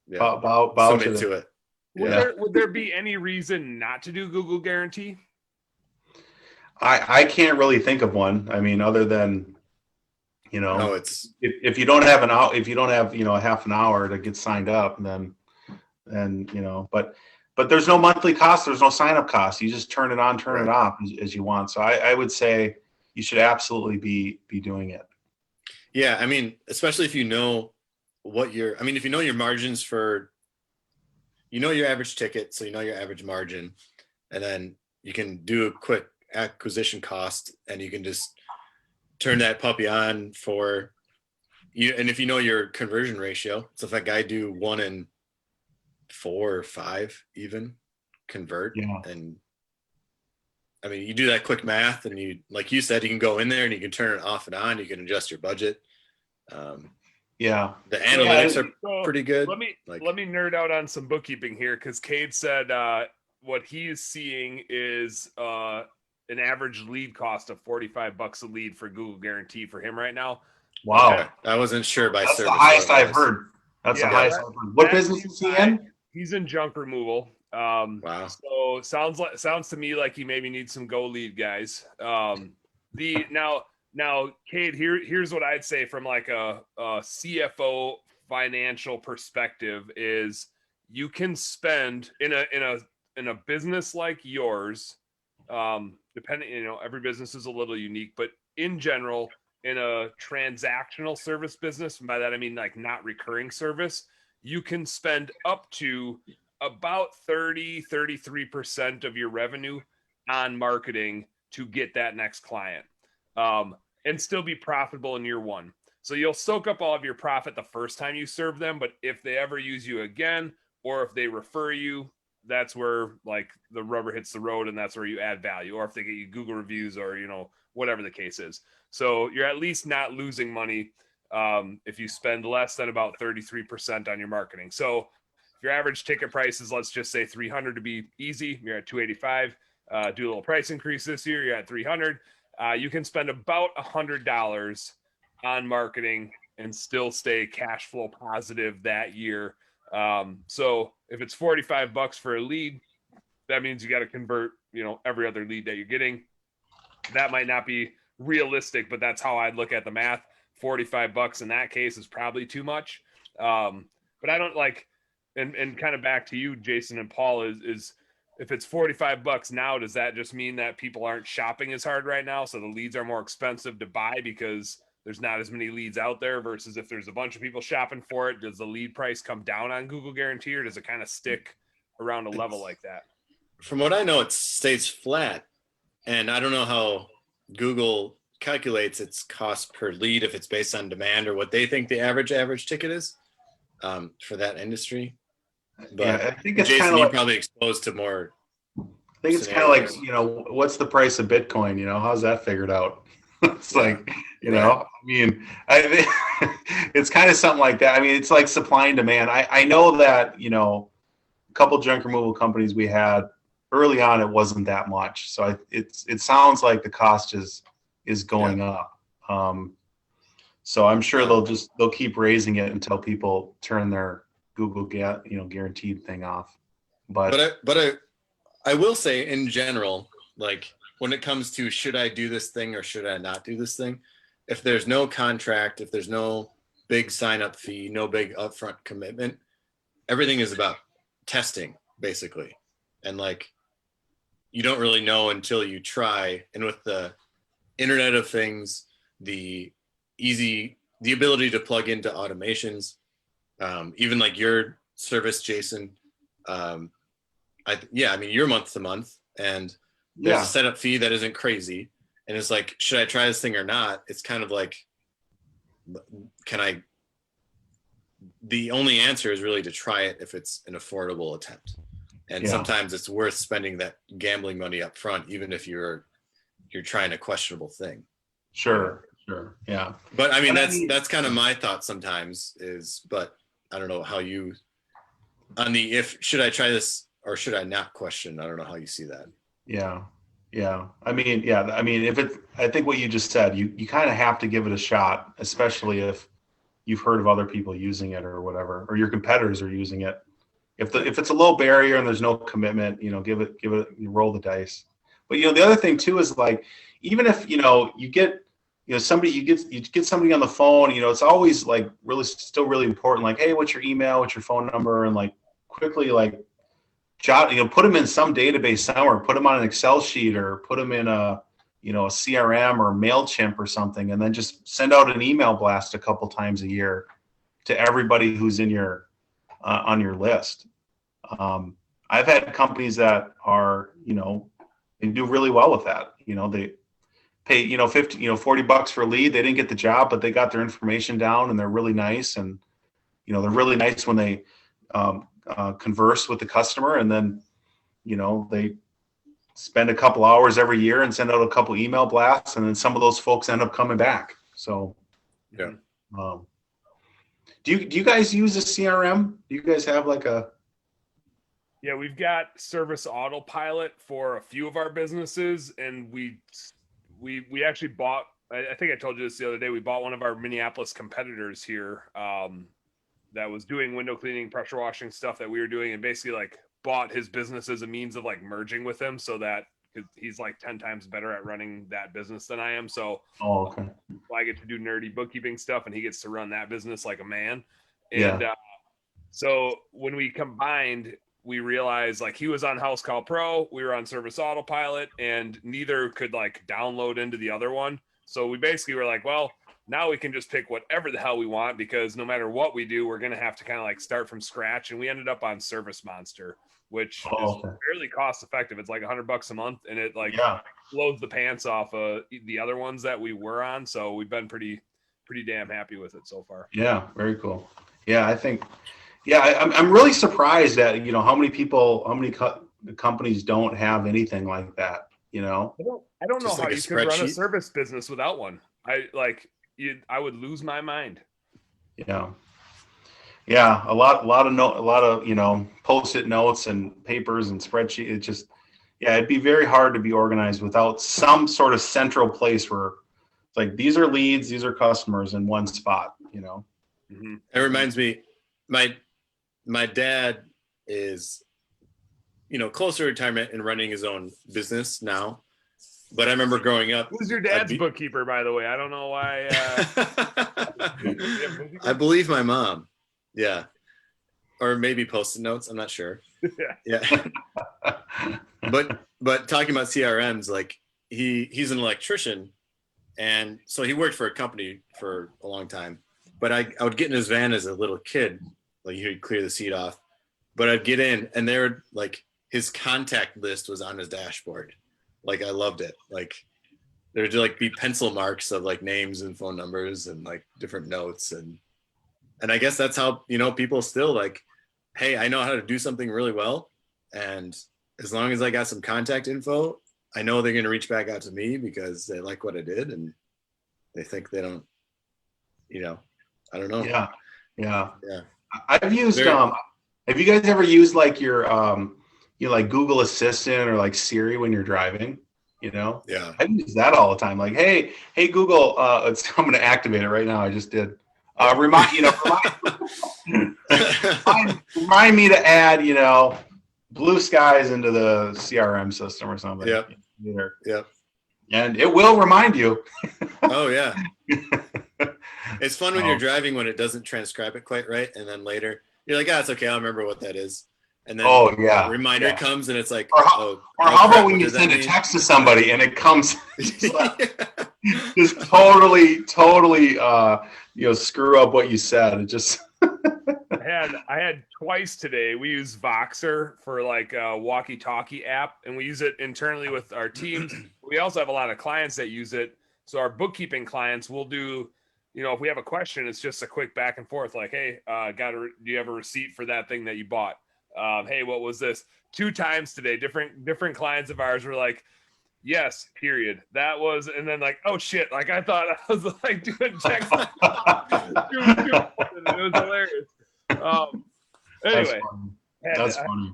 bow to it. Would there be any reason not to do Google Guarantee? I can't really think of one. I mean, other than it's if you don't have a half an hour to get signed up, then but there's no monthly cost, there's no sign up cost. You just turn it on, turn it off as you want. So I would say you should absolutely be doing it. Yeah, I mean, especially if you know if you know your margins for, your average ticket, so your average margin, and then you can do a quick acquisition cost, and you can just turn that puppy on for you. And if you know your conversion ratio, so if that guy do 1 in 4 or 5 even convert, and I mean, you do that quick math, and you, like you said, you can go in there and you can turn it off and on. You can adjust your budget. The analytics are pretty good. Let me nerd out on some bookkeeping here, because Cade said what he is seeing is an average lead cost of $45 a lead for Google Guarantee for him right now. Wow. Okay. I wasn't sure by That's service. the highest I've heard. That's the highest I've heard. What business is he in? He's in junk removal. Wow. So sounds to me like he maybe needs some Go Lead guys. Now, Kate, here's what I'd say from like a CFO financial perspective is you can spend in a business like yours, depending, every business is a little unique, but in general, in a transactional service business, and by that I mean like not recurring service, you can spend up to about 33% of your revenue on marketing to get that next client, and still be profitable in year one. So you'll soak up all of your profit the first time you serve them, but if they ever use you again, or if they refer you, that's where like the rubber hits the road, and that's where you add value, or if they get you Google reviews, or whatever the case is. So you're at least not losing money if you spend less than about 33% on your marketing. So if your average ticket price is, let's just say 300 to be easy, you're at 285. Do a little price increase this year, you're at 300. You can spend about $100 on marketing and still stay cash flow positive that year. So if it's $45 for a lead, that means you got to convert, every other lead that you're getting. That might not be realistic, but that's how I'd look at the math. $45 in that case is probably too much. But I don't like, and kind of back to you, Jason and Paul, is if it's $45 now, does that just mean that people aren't shopping as hard right now? So the leads are more expensive to buy because there's not as many leads out there, versus if there's a bunch of people shopping for it, does the lead price come down on Google Guarantee, or does it kind of stick around a level like that? From what I know, it stays flat. And I don't know how Google calculates its cost per lead, if it's based on demand or what they think the average ticket is for that industry. But Yeah, I think it's Jason, kind of you're like, probably exposed to more. I think it's kind of like, scenarios. what's the price of Bitcoin? How's that figured out? It's Yeah, like, right. I mean, it's kind of something like that. I mean, it's like supply and demand. I know that, a couple junk removal companies we had early on, it wasn't that much. So it sounds like the cost is going up. So I'm sure they'll keep raising it until people turn their Google guaranteed thing off. But I will say in general, like when it comes to should I do this thing or should I not do this thing, if there's no contract, if there's no big sign up fee, no big upfront commitment, everything is about testing basically. And like, you don't really know until you try. And with the Internet of Things, the ability to plug into automations, even like your service, Jason, I mean, you're month to month, and there's a setup fee that isn't crazy. And it's like, should I try this thing or not? It's kind of like, the only answer is really to try it if it's an affordable attempt. And sometimes it's worth spending that gambling money up front, even if you're trying a questionable thing. Sure. Yeah. But I mean, that's kind of my thought sometimes but I don't know how you, on the, should I try this or should I not question? I don't know how you see that. Yeah. I mean, I think what you just said, you kind of have to give it a shot, especially if you've heard of other people using it or whatever, or your competitors are using it. If it's a low barrier and there's no commitment, give it, you roll the dice. But the other thing too is like, even if you get somebody, you get somebody on the phone, it's always like still really important. Like, hey, what's your email? What's your phone number? And like quickly like jot, put them in some database somewhere. Put them on an Excel sheet or put them in a CRM or MailChimp or something, and then just send out an email blast a couple times a year to everybody who's in your on your list. I've had companies that are, they do really well with that. They pay, $40 for a lead. They didn't get the job, but they got their information down, and they're really nice. And, they're really nice when they converse with the customer, and then, they spend a couple hours every year and send out a couple email blasts, and then some of those folks end up coming back. So, yeah. Do you guys use a CRM? Do you guys have like a? Yeah, we've got Service Autopilot for a few of our businesses, and we actually bought. I think I told you this the other day. We bought one of our Minneapolis competitors here that was doing window cleaning, pressure washing stuff that we were doing, and basically like bought his business as a means of like merging with him, so that because he's like 10 times better at running that business than I am. So Oh, okay. I get to do nerdy bookkeeping stuff, and he gets to run that business like a man. Yeah. And so when we combined, we realized like he was on House Call Pro, we were on Service Autopilot, and neither could like download into the other one. So we basically were like, well, now we can just pick whatever the hell we want, because no matter what we do, we're going to have to kind of like start from scratch. And we ended up on Service Monster, which is fairly cost effective. It's like $100 a month, and it like blows the pants off the other ones that we were on. So we've been pretty damn happy with it so far. Yeah, very cool. Yeah, I think. Yeah, I'm really surprised that how many companies don't have anything like that. I don't know how you could run a service business without one. I would lose my mind. Yeah. Yeah, a lot of post-it notes and papers and spreadsheets. It just, it'd be very hard to be organized without some sort of central place where it's like, these are leads, these are customers in one spot. Mm-hmm. It reminds me, my dad is, closer to retirement and running his own business now. But I remember growing up. Who's your dad's bookkeeper, by the way? I don't know why. I believe my mom. Yeah. Or maybe Post-it notes. I'm not sure. Yeah. But talking about CRMs, like he's an electrician. And so he worked for a company for a long time. But I would get in his van as a little kid. Like he'd clear the seat off. But I'd get in, and there would like his contact list was on his dashboard. Like I loved it. Like there'd like be pencil marks of like names and phone numbers and like different notes. And I guess that's how, people still like, hey, I know how to do something really well. And as long as I got some contact info, I know they're going to reach back out to me because they like what I did. And they think they don't, I don't know. Yeah. Yeah. Yeah. I've used, have you guys ever used like your, like Google Assistant or like Siri when you're driving? Yeah, I use that all the time. Like, hey Google, I'm going to activate it right now. I just did. Remind me to add, blue skies into the CRM system or something. Yep. Yep. And it will remind you. Oh yeah. It's fun when you're driving when it doesn't transcribe it quite right, and then later you're like, it's okay, I'll remember what that is. And then a reminder comes and it's like, or how about when you send a text to somebody and it comes just totally screw up what you said. It just I had twice today. We use Voxer for like a walkie-talkie app, and we use it internally with our teams. We also have a lot of clients that use it. So our bookkeeping clients will do, if we have a question, it's just a quick back and forth. Like, hey, do you have a receipt for that thing that you bought? Hey, what was this? 2 times today, different clients of ours were like, yes, period. That was, and then like, oh shit, like I thought I was like doing checks. It was hilarious. Anyway, that's funny.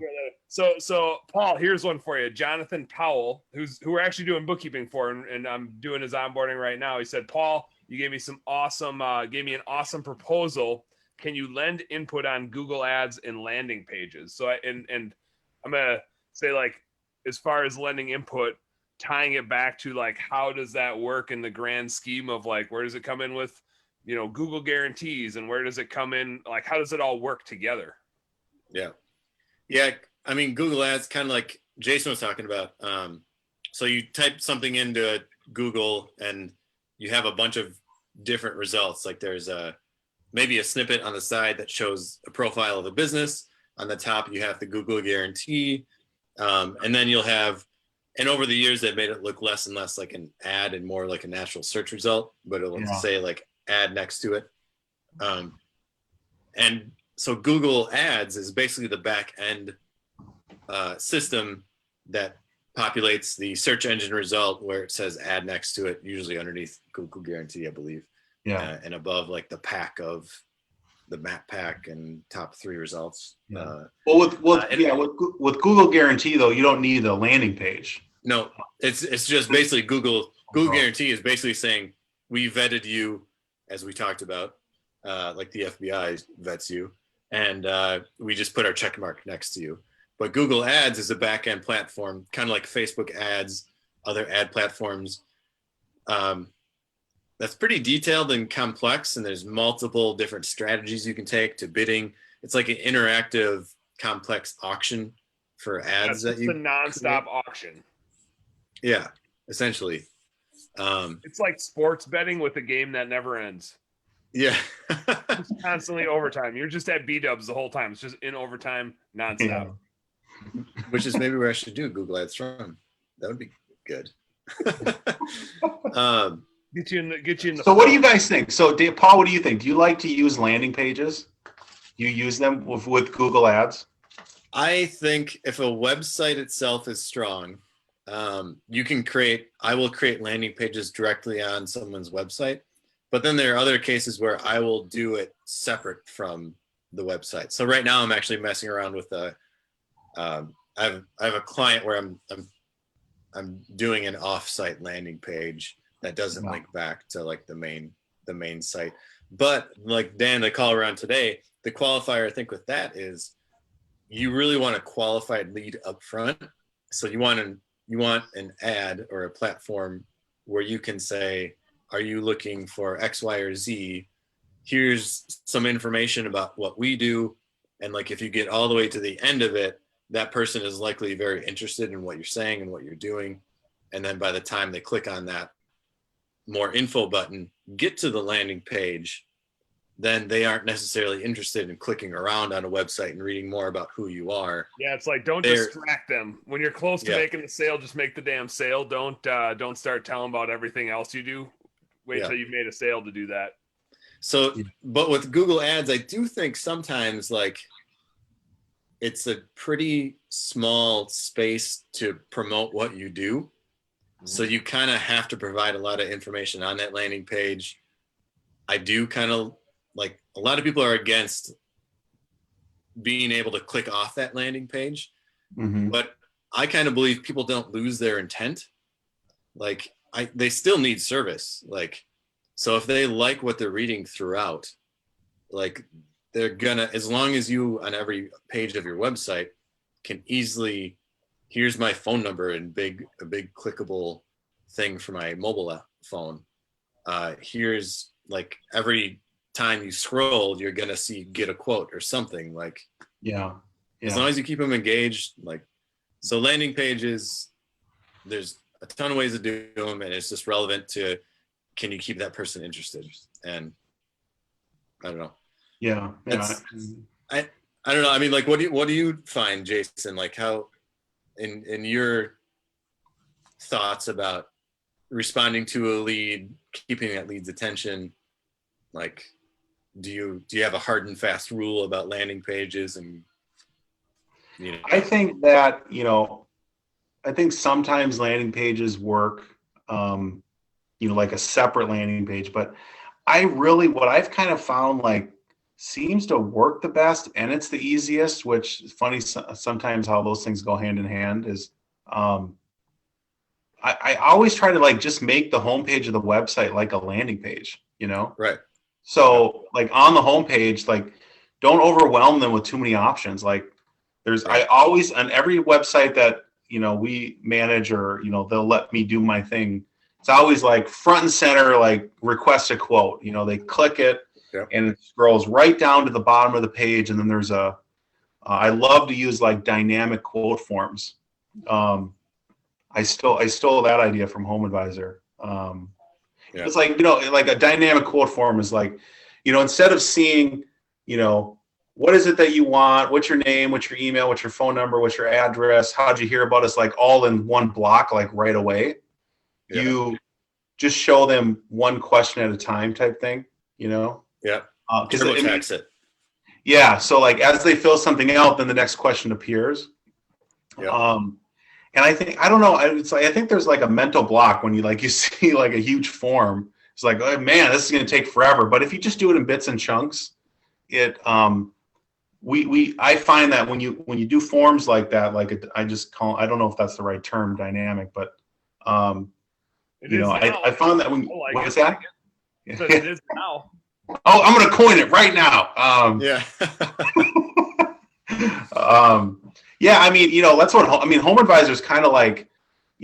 So Paul, here's one for you. Jonathan Powell, who we're actually doing bookkeeping for, and I'm doing his onboarding right now. He said, Paul, you gave me an awesome proposal. Can you lend input on Google Ads and landing pages? So and I'm gonna say, like, as far as lending input, tying it back to like, how does that work in the grand scheme of like, where does it come in with, Google guarantees, and where does it come in? Like, how does it all work together? Yeah. I mean, Google Ads, kind of like Jason was talking about. So you type something into Google and you have a bunch of different results. Like there's maybe a snippet on the side that shows a profile of a business. On the top, you have the Google guarantee. And then you'll have, and over the years, they've made it look less and less like an ad and more like a natural search result, but it'll say like ad next to it. And so Google Ads is basically the back end system that populates the search engine result where it says ad next to it, usually underneath Google guarantee, I believe. Yeah. And above like the pack of the map pack and top 3 results. Yeah. With Google guarantee though, you don't need a landing page. No, it's just basically Google guarantee is basically saying we vetted you, as we talked about, like the FBI vets you, and we just put our check mark next to you. But Google Ads is a back-end platform, kind of like Facebook ads, other ad platforms. That's pretty detailed and complex, and there's multiple different strategies you can take to bidding. It's like an interactive, complex auction for ads that you. It's a nonstop auction. Yeah, essentially. It's like sports betting with a game that never ends. Yeah. It's constantly overtime. You're just at B-dubs the whole time. It's just in overtime, nonstop. Yeah. Which is maybe where I should do Google Ads from. That would be good. Get you in the. So what do you guys think? So Paul, what do you think? Do you like to use landing pages? You use them with Google Ads? I think if a website itself is strong, I will create landing pages directly on someone's website. But then there are other cases where I will do it separate from the website. So right now I'm actually messing around with I have a client where I'm doing an off-site landing page that doesn't link back to like the main site. But like Dan, the call around today, the qualifier I think with that is you really want a qualified lead up front. So you want an ad or a platform where you can say, are you looking for X, Y, or Z? Here's some information about what we do. And like, if you get all the way to the end of it, that person is likely very interested in what you're saying and what you're doing. And then by the time they click on that more info button, get to the landing page, then they aren't necessarily interested in clicking around on a website and reading more about who you are. Yeah, it's like, don't distract them. When you're close to making the sale, just make the damn sale. Don't start telling about everything else you do. Wait till you've made a sale to do that. So, but with Google Ads, I do think sometimes like it's a pretty small space to promote what you do. So you kind of have to provide a lot of information on that landing page. I do kind of like, a lot of people are against being able to click off that landing page, but I kind of believe people don't lose their intent. Like they still need service. Like, so if they like what they're reading throughout, like they're gonna, as long as you on every page of your website can easily, here's my phone number and a big clickable thing for my mobile phone. Here's like every time you scroll, you're gonna get a quote or something like. Yeah. As long as you keep them engaged, like, so landing pages, there's a ton of ways to do them, and it's just relevant to, can you keep that person interested? And I don't know. Yeah. I don't know. I mean, like, what do you find, Jason? Like, how in your thoughts about responding to a lead, keeping that lead's attention, like, do you have a hard and fast rule about landing pages? And I think that I think sometimes landing pages work, like a separate landing page, but what I've kind of found like seems to work the best, and it's the easiest, which is funny sometimes how those things go hand in hand, is I always try to like just make the homepage of the website like a landing page, Right. So like on the homepage, like don't overwhelm them with too many options. Like I always, on every website that, we manage or, they'll let me do my thing, it's always like front and center, like request a quote, they click it and it scrolls right down to the bottom of the page. And then there's I love to use like dynamic quote forms. I stole that idea from Home Advisor. It's like, like a dynamic quote form is like, instead of seeing, what is it that you want? What's your name? What's your email? What's your phone number? What's your address? How'd you hear about us? Like all in one block, like right away. Yeah. You just show them one question at a time type thing, Yeah. TurboTax it. Yeah. So like as they fill something out, then the next question appears. Yeah. And I think, I don't know, it's like, I think there's like a mental block when you see like a huge form. It's like, oh man, this is going to take forever. But if you just do it in bits and chunks, I find that when you do forms like that, like I don't know if that's the right term, dynamic, but I found that what is that? It is now. Oh, I'm going to coin it right now. Yeah, I mean, that's what Home Advisor is kind of like.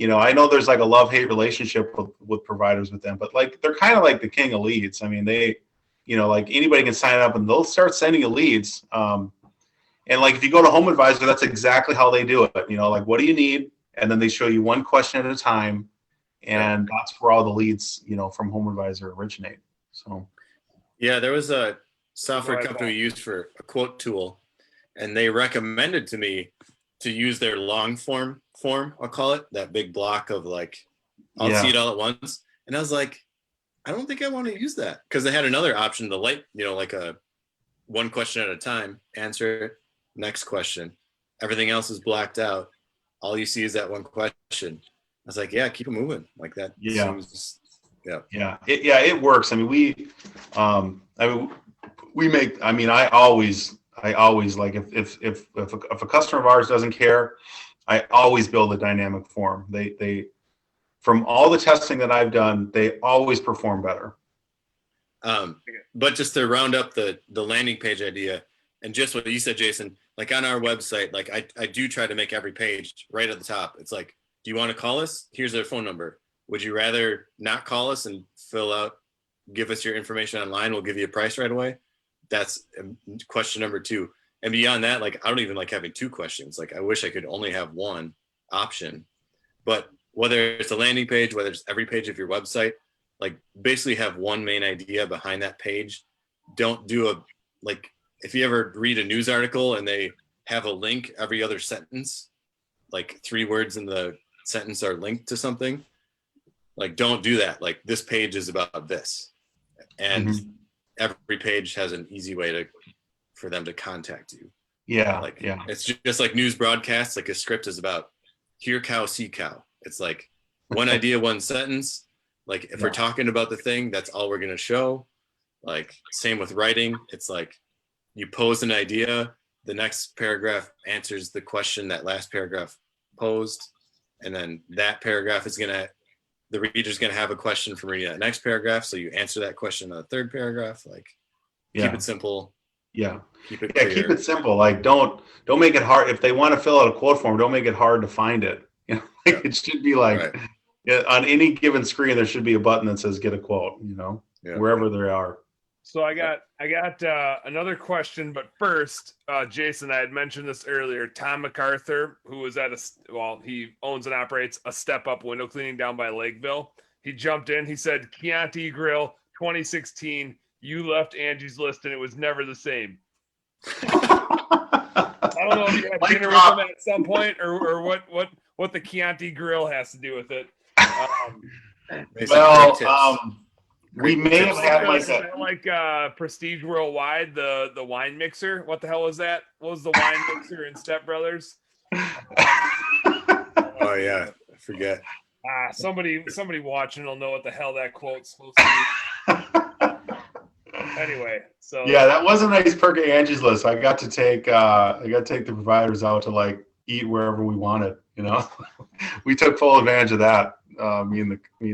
I know there's like a love-hate relationship with providers with them, but like they're kind of like the king of leads. I mean, they, like anybody can sign up and they'll start sending you leads. And like if you go to Home Advisor, that's exactly how they do it. Like what do you need? And then they show you one question at a time, and that's where all the leads, from Home Advisor originate. So. Yeah, there was a software company we used for a quote tool, and they recommended to me to use their long form, I'll call it, that big block of like, I'll see it all at once. And I was like, I don't think I want to use that, because they had another option, the light, like a one question at a time, answer it, next question. Everything else is blacked out. All you see is that one question. I was like, yeah, keep it moving like that. Yeah. It works. I mean, I always like if a customer of ours doesn't care, I always build a dynamic form. They from all the testing that I've done, they always perform better. But just to round up the landing page idea, and just what you said, Jason, like on our website, like I do try to make every page right at the top. It's like, do you want to call us? Here's their phone number. Would you rather not call us and give us your information online? We'll give you a price right away. That's question number 2. And beyond that, like, I don't even like having 2 questions. Like, I wish I could only have one option. But whether it's a landing page, whether it's every page of your website, like basically have one main idea behind that page. Don't do if you ever read a news article and they have a link every other sentence, like 3 words in the sentence are linked to something, like don't do that. Like, this page is about this. And every page has an easy way for them to contact you. Yeah. It's just like news broadcasts. Like, a script is about hear cow, see cow. It's like one idea, one sentence. Like, if we're talking about the thing, that's all we're going to show. Like, same with writing. It's like you pose an idea, the next paragraph answers the question that last paragraph posed. And then that paragraph the reader's going to have a question from reading that next paragraph. So you answer that question in the third paragraph. Like, keep it simple. Yeah. Keep it clear. Keep it simple. Like, don't make it hard. If they want to fill out a quote form, don't make it hard to find it. It should be like on any given screen, there should be a button that says get a quote, wherever they are. So I got another question, but first, Jason, I had mentioned this earlier. Tom MacArthur, who was he owns and operates a Step Up window cleaning down by Lakeville. He jumped in. He said, Chianti Grill 2016. You left Angie's list and it was never the same. I don't know if you had dinner with him at some point or what the Chianti Grill has to do with it. We may have had like Prestige Worldwide, the wine mixer. What the hell was that? What was the wine mixer in Step Brothers? Oh yeah, I forget. Somebody watching will know what the hell that quote's supposed to be. Anyway, so yeah, that was a nice perk of Angie's List. I got to take the providers out to like eat wherever we wanted. We took full advantage of that. Me and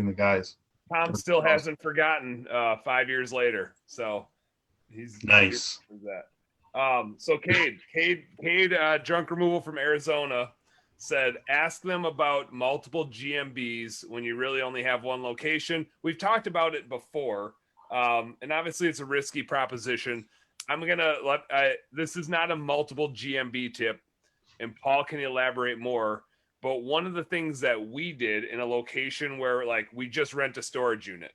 the guys. Tom still hasn't forgotten 5 years later, so he's nice. So Cade, junk removal from Arizona, said, ask them about multiple GMBs when you really only have one location. We've talked about it before, and obviously it's a risky proposition. I'm gonna this is not a multiple GMB tip, and Paul can elaborate more. But one of the things that we did in a location where like we just rent a storage unit,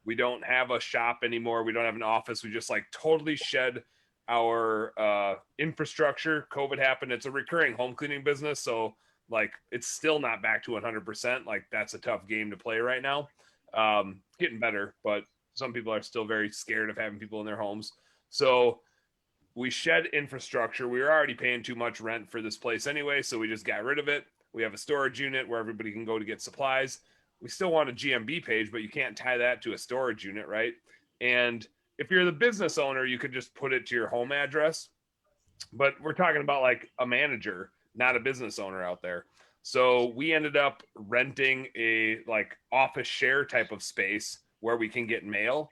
we don't have a shop anymore, we don't have an office, we just like totally shed our infrastructure. COVID happened. It's a recurring home cleaning business, so like it's still not back to 100%. Like, that's a tough game to play right now. Getting better, but some people are still very scared of having people in their homes. So we shed infrastructure. We were already paying too much rent for this place anyway, so we just got rid of it. We have a storage unit where everybody can go to get supplies. We still want a GMB page, but you can't tie that to a storage unit, right? And if you're the business owner, you could just put it to your home address. But we're talking about like a manager, not a business owner out there. So we ended up renting a like office share type of space where we can get mail,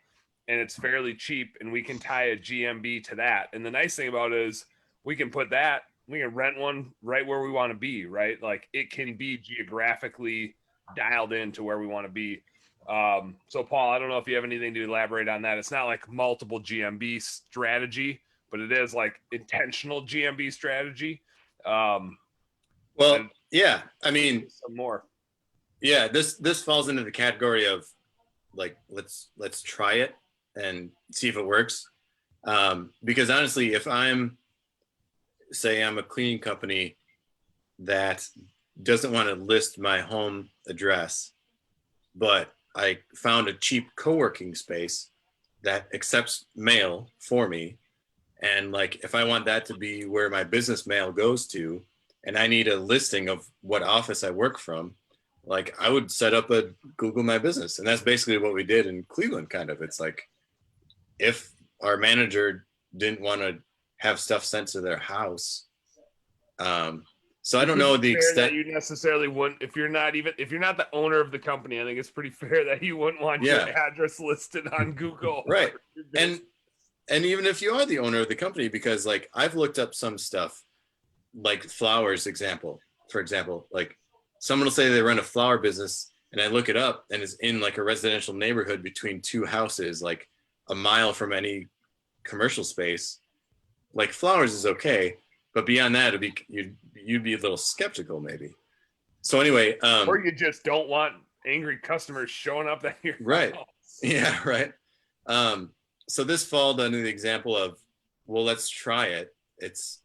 and it's fairly cheap, and we can tie a GMB to that. And the nice thing about it is we can put that rent one right where we want to be, right? Like it can be geographically dialed into where we want to be. So Paul, I don't know if you have anything to elaborate on that. It's not like multiple GMB strategy, but it is like intentional GMB strategy. Well, yeah, I mean, some more. Yeah, this falls into the category of like let's try it and see if it works. Because honestly, if I'm a cleaning company that doesn't want to list my home address, but I found a cheap co-working space that accepts mail for me, and like if I want that to be where my business mail goes to, and I need a listing of what office I work from, like I would set up a Google My Business. And that's basically what we did in Cleveland, kind of. It's like if our manager didn't want to have stuff sent to their house. So I don't know the extent. You necessarily wouldn't, if you're not the owner of the company, I think it's pretty fair that you wouldn't want your address listed on Google. Right. And even if you are the owner of the company, because like I've looked up some stuff, like flowers for example, like someone will say they run a flower business, and I look it up and it's in like a residential neighborhood between two houses, like a mile from any commercial space. Like flowers is okay, but beyond that, you'd be a little skeptical maybe. So anyway, or you just don't want angry customers showing up at your right house. Yeah, right. So this falls under the example of, well, let's try it. It's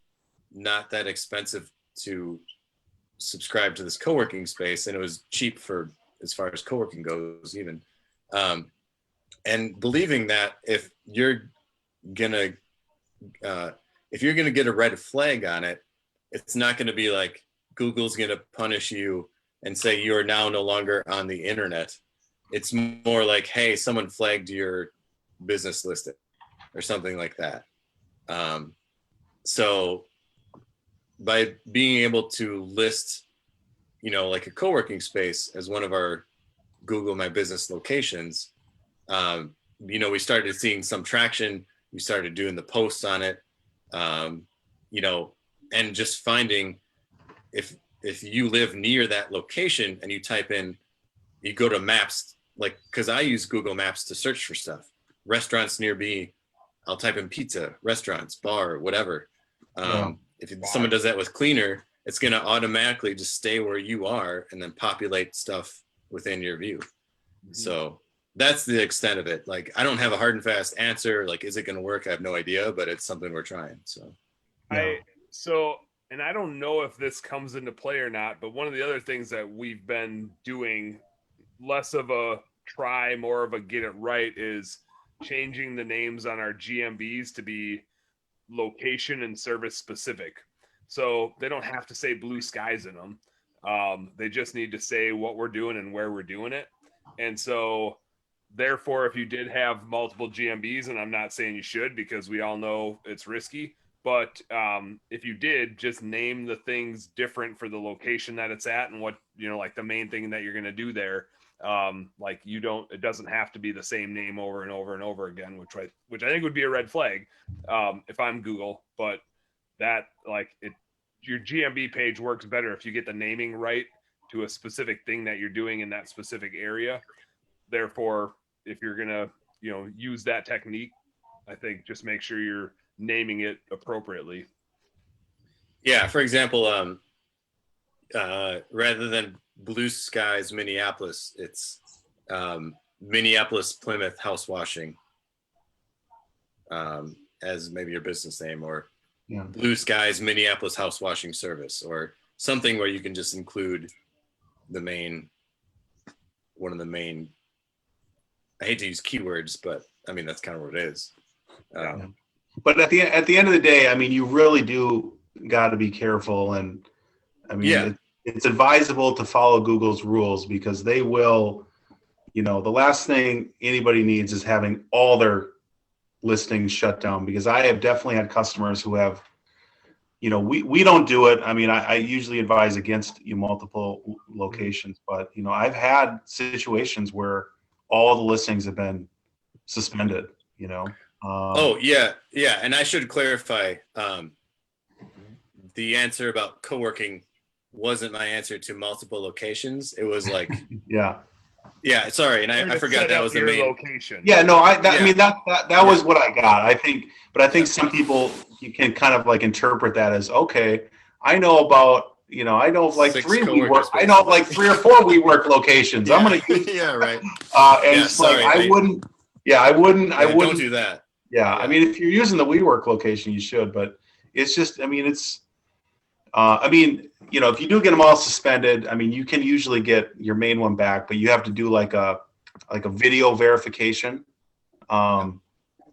not that expensive to subscribe to this co-working space, and it was cheap for as far as co-working goes even, and believing that if you're gonna get a red flag on it, it's not going to be like Google's going to punish you and say you are now no longer on the internet. It's more like, hey, someone flagged your business listing or something like that. So by being able to list, like a co-working space as one of our Google My Business locations, we started seeing some traction. We started doing the posts on it, and just finding if you live near that location and you go to maps, like, cause I use Google Maps to search for stuff, restaurants near me. I'll type in pizza, restaurants, bar, whatever. If someone does that with cleaner, it's going to automatically just stay where you are and then populate stuff within your view. Mm-hmm. So that's the extent of it. Like, I don't have a hard and fast answer. Like, is it going to work? I have no idea, but it's something we're trying. So, and I don't know if this comes into play or not, but one of the other things that we've been doing, less of a try, more of a get it right, is changing the names on our GMBs to be location and service specific. So they don't have to say blue skies in them. They just need to say what we're doing and where we're doing it. And so therefore, if you did have multiple GMBs, and I'm not saying you should, because we all know it's risky, but if you did, just name the things different for the location that it's at and what, like the main thing that you're going to do there. Like it doesn't have to be the same name over and over and over again, which I think would be a red flag if I'm Google. But that, your GMB page works better if you get the naming right to a specific thing that you're doing in that specific area. Therefore, if you're gonna use that technique, I think just make sure you're naming it appropriately. Yeah, for example, rather than Blue Skies Minneapolis, it's Minneapolis Plymouth House Washing as maybe your business name, or Blue Skies Minneapolis House Washing Service, or something where you can just include one of the main, I hate to use keywords, but I mean, that's kind of what it is. But at the end of the day, I mean, you really do got to be careful. And I mean, it's advisable to follow Google's rules, because they will, the last thing anybody needs is having all their listings shut down. Because I have definitely had customers who have, we don't do it. I mean, I usually advise against multiple locations, but I've had situations where all the listings have been suspended, And I should clarify, the answer about co-working wasn't my answer to multiple locations. It was like, Yeah. yeah, sorry. And I forgot Set that up was the your main. location. Yeah, no, I Yeah. mean that was what I got. I think, but I think Yeah. some people, you can kind of like interpret that as, okay, I know about, I know of like 6 three co-working WeWork, I know of like spaces. 3 or 4 WeWork locations. I'm Yeah. gonna use, Yeah, right. and Yeah, it's like sorry. I wouldn't. I Don't wouldn't. do that. Yeah, Yeah. I mean, if you're using the WeWork location, you should. But it's just, I mean, it's. I mean, if you do get them all suspended, I mean, you can usually get your main one back, but you have to do like a video verification. Like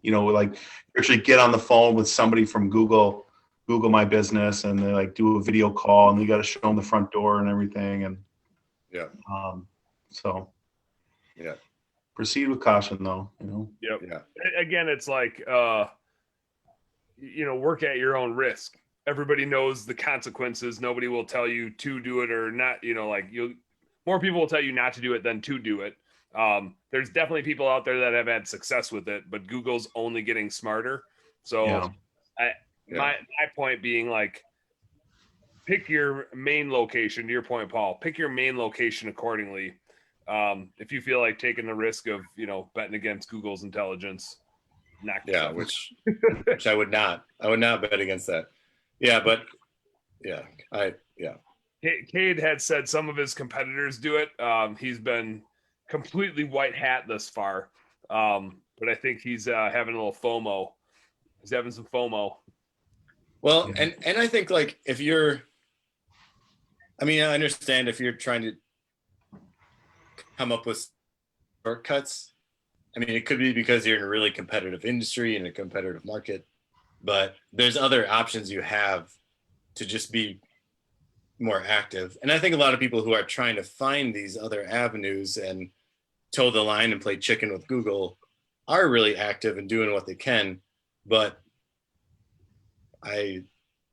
you actually get on the phone with somebody from Google My Business, and they like do a video call, and you got to show them the front door and everything. And Yeah. so Yeah. proceed with caution, though. Yep. Yeah. Again, it's like, work at your own risk. Everybody knows the consequences. Nobody will tell you to do it or not. More people will tell you not to do it than to do it. There's definitely people out there that have had success with it, but Google's only getting smarter. So Yeah. my point being, like, pick your main location. To your point, Paul, pick your main location accordingly. If you feel like taking the risk of, betting against Google's intelligence, knock Yeah, yourself. which I would not bet against that. Yeah, but yeah, Cade had said some of his competitors do it. He's been completely white hat thus far, but I think he's having a little FOMO. He's having some FOMO. Well, and I think, like, I understand if you're trying to come up with shortcuts. I mean, it could be because you're in a really competitive industry, in a competitive market, but there's other options you have to just be more active. And I think a lot of people who are trying to find these other avenues and toe the line and play chicken with Google are really active and doing what they can. But I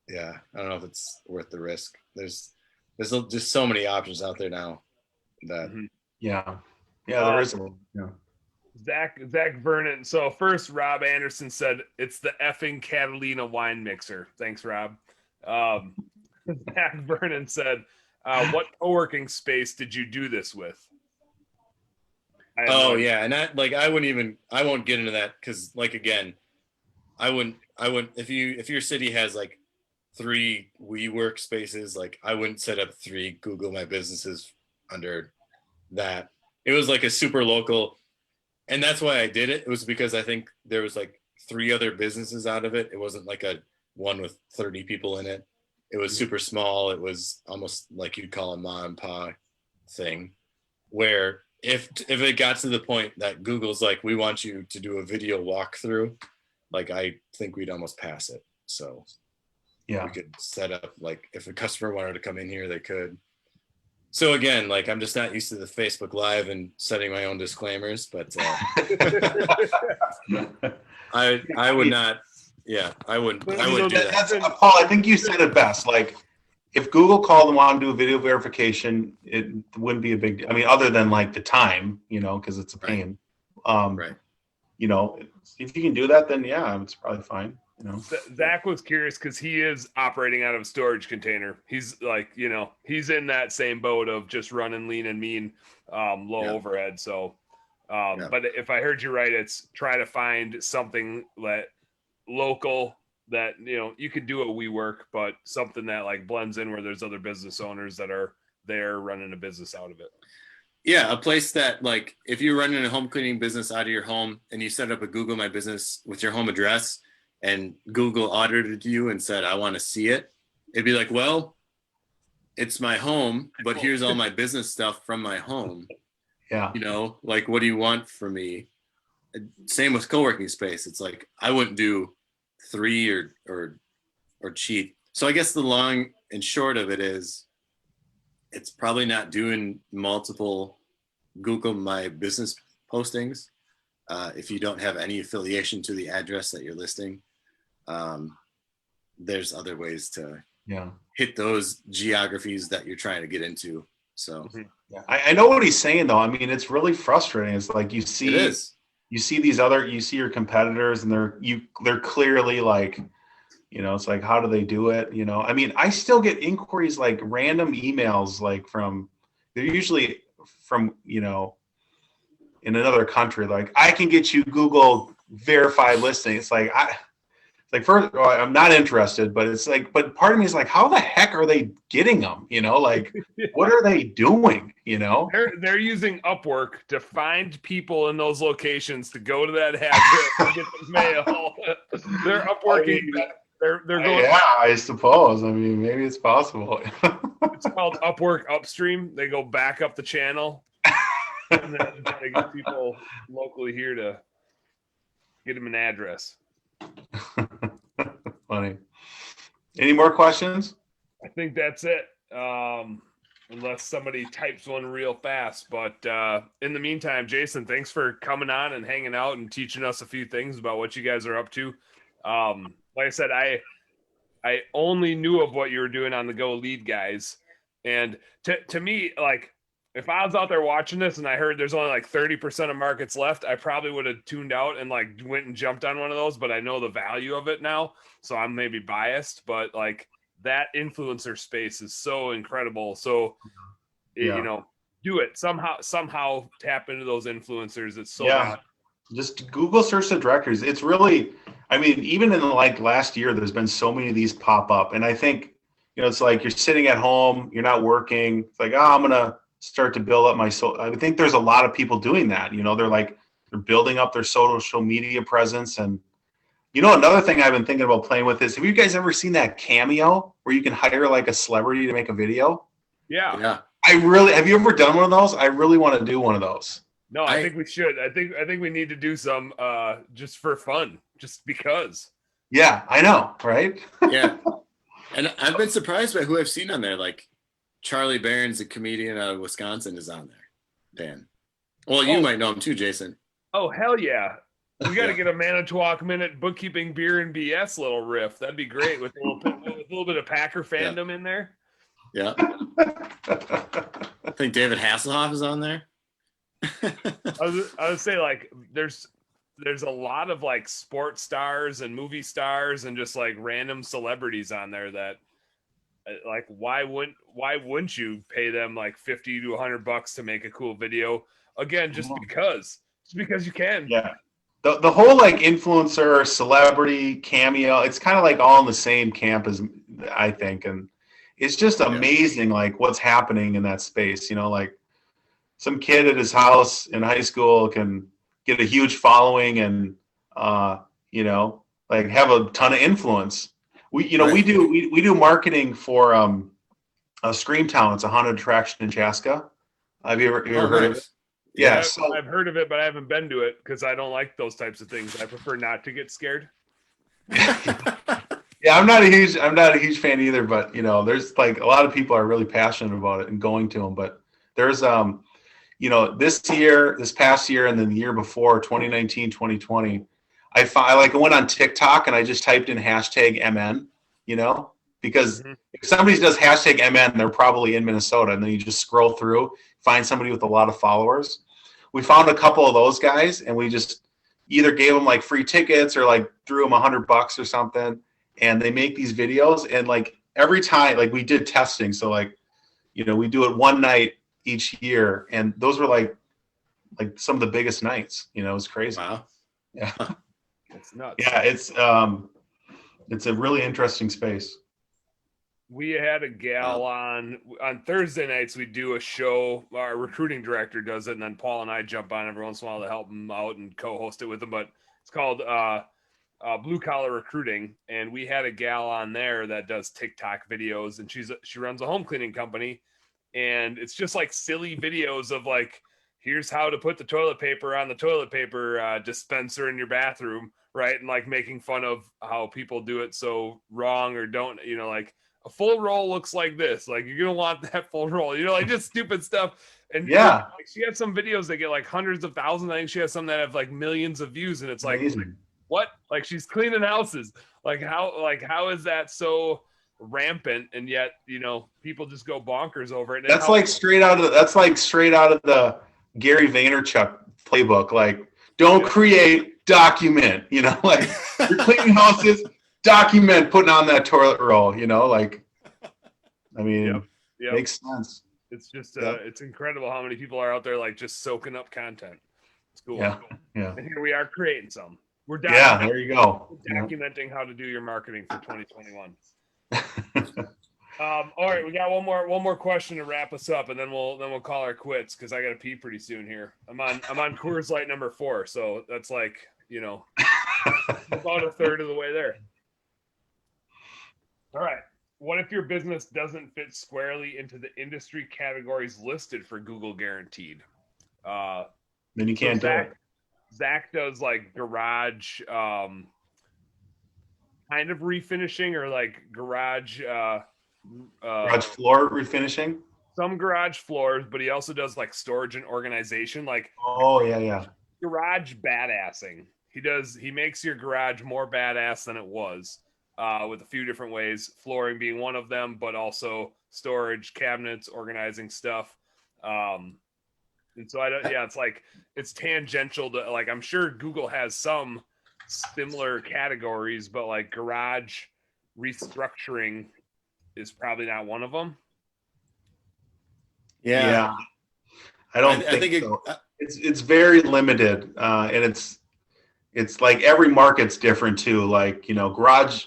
don't know if it's worth the risk. There's just so many options out there now that. Mm-hmm. Yeah, there is. Zach Vernon. So first, Rob Anderson said it's the effing Catalina wine mixer. Thanks, Rob. Zach Vernon said, "What co-working space did you do this with?" Oh yeah, and I won't get into that because, like, again, I wouldn't if your city has like 3 WeWork spaces, like I wouldn't set up 3 Google My Businesses under that. It was like a super local, and that's why I did it. It was because I think there was like 3 other businesses out of it. It wasn't like a one with 30 people in it. It was super small. It was almost like you'd call a mom and pop thing, where if it got to the point that Google's like, we want you to do a video walkthrough, like I think we'd almost pass it. So yeah, we could set up, like, if a customer wanted to come in here, they could. So again, like, I'm just not used to the Facebook Live and setting my own disclaimers, but I would not. Yeah, I wouldn't do that. That's Paul. I think you said it best. Like, if Google called and wanted to do a video verification, it wouldn't be a big deal. I mean, other than like the time, because it's a pain. Right. If you can do that, then yeah, it's probably fine. Zach was curious because he is operating out of a storage container. He's like, he's in that same boat of just running lean and mean, low overhead. So, but if I heard you right, it's try to find something that local that, you could do a WeWork, but something that like blends in where there's other business owners that are there running a business out of it. Yeah, a place that, like, if you're running a home cleaning business out of your home and you set up a Google My Business with your home address, and Google audited you and said, I want to see it, it'd be like, well, it's my home, but here's all my business stuff from my home. Yeah. Like, what do you want from me? Same with co-working space. It's like, I wouldn't do 3 or cheap. So I guess the long and short of it is, it's probably not doing multiple Google My Business postings. If you don't have any affiliation to the address that you're listing, there's other ways to hit those geographies that you're trying to get into. So I know what he's saying, though. I mean, it's really frustrating. It's like you see your competitors, and they're clearly like, It's like, how do they do it? I mean, I still get inquiries, like random emails, like they're usually from, in another country. Like, I can get you Google verified listing. It's like, first, well, I'm not interested, but it's like, but part of me is like, how the heck are they getting them? Like, what are they doing? They're using Upwork to find people in those locations to go to that address and get the mail. They're Upworking. They're going. Yeah, I suppose. I mean, maybe it's possible. It's called Upwork Upstream. They go back up the channel, and then they get people locally here to get them an address. Funny. Any more questions? I think that's it. Unless somebody types one real fast. But in the meantime, Jason, thanks for coming on and hanging out and teaching us a few things about what you guys are up to. Like I said, I only knew of what you were doing on the Go Lead Guys. And to me, like, if I was out there watching this and I heard there's only like 30% of markets left, I probably would have tuned out and like went and jumped on one of those, but I know the value of it now. So I'm maybe biased, but like that influencer space is so incredible. So, do it somehow tap into those influencers. It's so bad. Just Google search the directories. It's really, I mean, even in like last year, there's been so many of these pop up. And I think, it's like you're sitting at home, you're not working. It's like, I'm going to start to build up my I think there's a lot of people doing that. They're building up their social media presence. And another thing I've been thinking about playing with is, have you guys ever seen that Cameo where you can hire like a celebrity to make a video? Yeah. Have you ever done one of those? I really want to do one of those. No, I think we should. I think we need to do some just for fun, just because. Yeah, I know, right? Yeah. And I've been surprised by who I've seen on there. Like Charlie Barron's, a comedian out of Wisconsin, is on there. Dan. Well, you might know him too, Jason. Oh, hell yeah. We got to get a Manitowoc Minute bookkeeping beer and BS little riff. That'd be great with a little bit of Packer fandom in there. Yeah. I think David Hasselhoff is on there. I would say like there's a lot of like sports stars and movie stars and just like random celebrities on there that like why wouldn't you pay them like $50 to $100 to make a cool video? Again, just because you can. Yeah. The whole like influencer, celebrity, Cameo, it's kind of like all in the same camp as I think, and it's just amazing like what's happening in that space. Like some kid at his house in high school can get a huge following and like have a ton of influence. We do marketing for Screamtown. It's a haunted attraction in Chaska. Have you ever heard of it? Yeah, I've heard of it, but I haven't been to it because I don't like those types of things. I prefer not to get scared. Yeah, I'm not a huge fan either, but there's like a lot of people are really passionate about it and going to them. But there's this past year and then the year before, 2019, 2020, I went on TikTok and I just typed in #MN, because if somebody does #MN, they're probably in Minnesota, and then you just scroll through, find somebody with a lot of followers. We found a couple of those guys, and we just either gave them like free tickets or like threw them $100 or something, and they make these videos. And like every time, like we did testing, so like we do it one night each year, and those were like some of the biggest nights. It was crazy. Wow. Yeah. It's nuts. Yeah, it's a really interesting space. We had a gal on Thursday nights. We do a show. Our recruiting director does it, and then Paul and I jump on every once in a while to help him out and co-host it with him. But it's called Blue Collar Recruiting, and we had a gal on there that does TikTok videos, and she runs a home cleaning company, and it's just like silly videos of like, here's how to put the toilet paper on the toilet paper dispenser in your bathroom, right? And like making fun of how people do it so wrong or don't, like. A full roll looks like this. Like you're gonna want that full roll. Like just stupid stuff. And like, she has some videos that get like hundreds of thousands. I think she has some that have like millions of views. And it's like, what? Like she's cleaning houses. Like how is that so rampant? And yet people just go bonkers over it. And that's like straight out of the Gary Vaynerchuk playbook. Like don't create, document. Like you're cleaning houses. document putting on that toilet roll, like, I mean, Yep. makes sense. It's just it's incredible how many people are out there like just soaking up content. It's cool. Yeah. And here we are creating some. We're there you go. documenting how to do your marketing for 2021. All right, we got one more question to wrap us up, and then we'll call our quits because I got to pee pretty soon here. I'm on Coors Light number 4, so that's like about a third of the way there. All right. What if your business doesn't fit squarely into the industry categories listed for Google Guaranteed? Then you can't do it. Zach does like garage kind of refinishing or like garage floor refinishing. Some garage floors, but he also does like storage and organization, like garage badassing. He makes your garage more badass than it was. With a few different ways, flooring being one of them, but also storage, cabinets, organizing stuff. And so it's like, it's tangential to, like, I'm sure Google has some similar categories, but like garage restructuring is probably not one of them. Yeah. I think so. It's very limited. And it's like every market's different too. Like, garage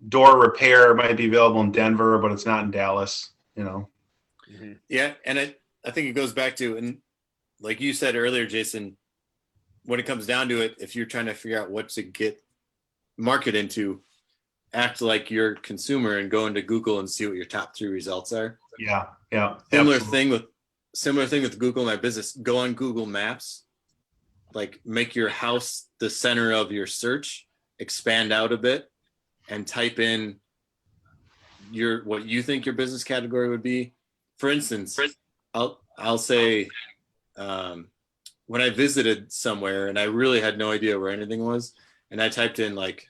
door repair might be available in Denver, but it's not in Dallas, Mm-hmm. Yeah. And I think it goes back to, and like you said earlier, Jason, when it comes down to it, if you're trying to figure out what to get market into, act like your consumer and go into Google and see what your top 3 results are. Yeah. Similar thing with Google My Business. Go on Google Maps, like make your house the center of your search, expand out a bit, and type in what you think your business category would be. For instance, I'll say when I visited somewhere and I really had no idea where anything was, and I typed in like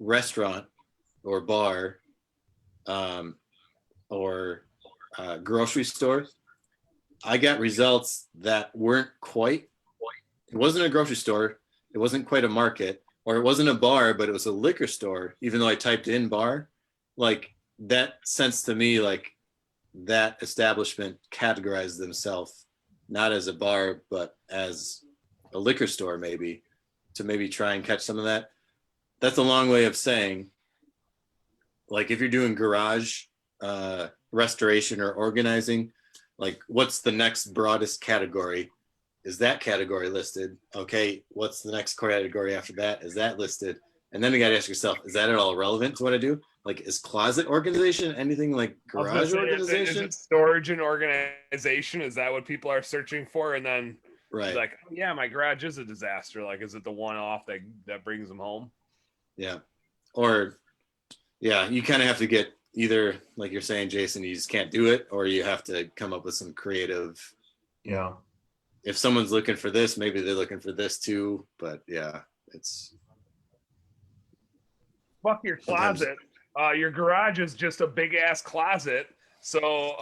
restaurant or bar or grocery store, I got results that weren't quite. It wasn't a grocery store. It wasn't quite a market, or it wasn't a bar, but it was a liquor store. Even though I typed in bar, like that sense to me, like that establishment categorized themselves not as a bar, but as a liquor store, maybe to maybe try and catch some of that. That's a long way of saying, like, if you're doing garage restoration or organizing, like what's the next broadest category? Is that category listed? Okay, what's the next category after that? Is that listed? And then you got to ask yourself, is that at all relevant to what I do? Like, is closet organization anything like garage organization? Is it storage and organization? Is that what people are searching for? And then right, like, yeah, my garage is a disaster. Like, is it the one-off that brings them home? Yeah. Or, yeah, you kind of have to get either, like you're saying, Jason, you just can't do it, or you have to come up with some creative. Yeah. If someone's looking for this, maybe they're looking for this too. But yeah, it's. Fuck your closet. Your garage is just a big ass closet. So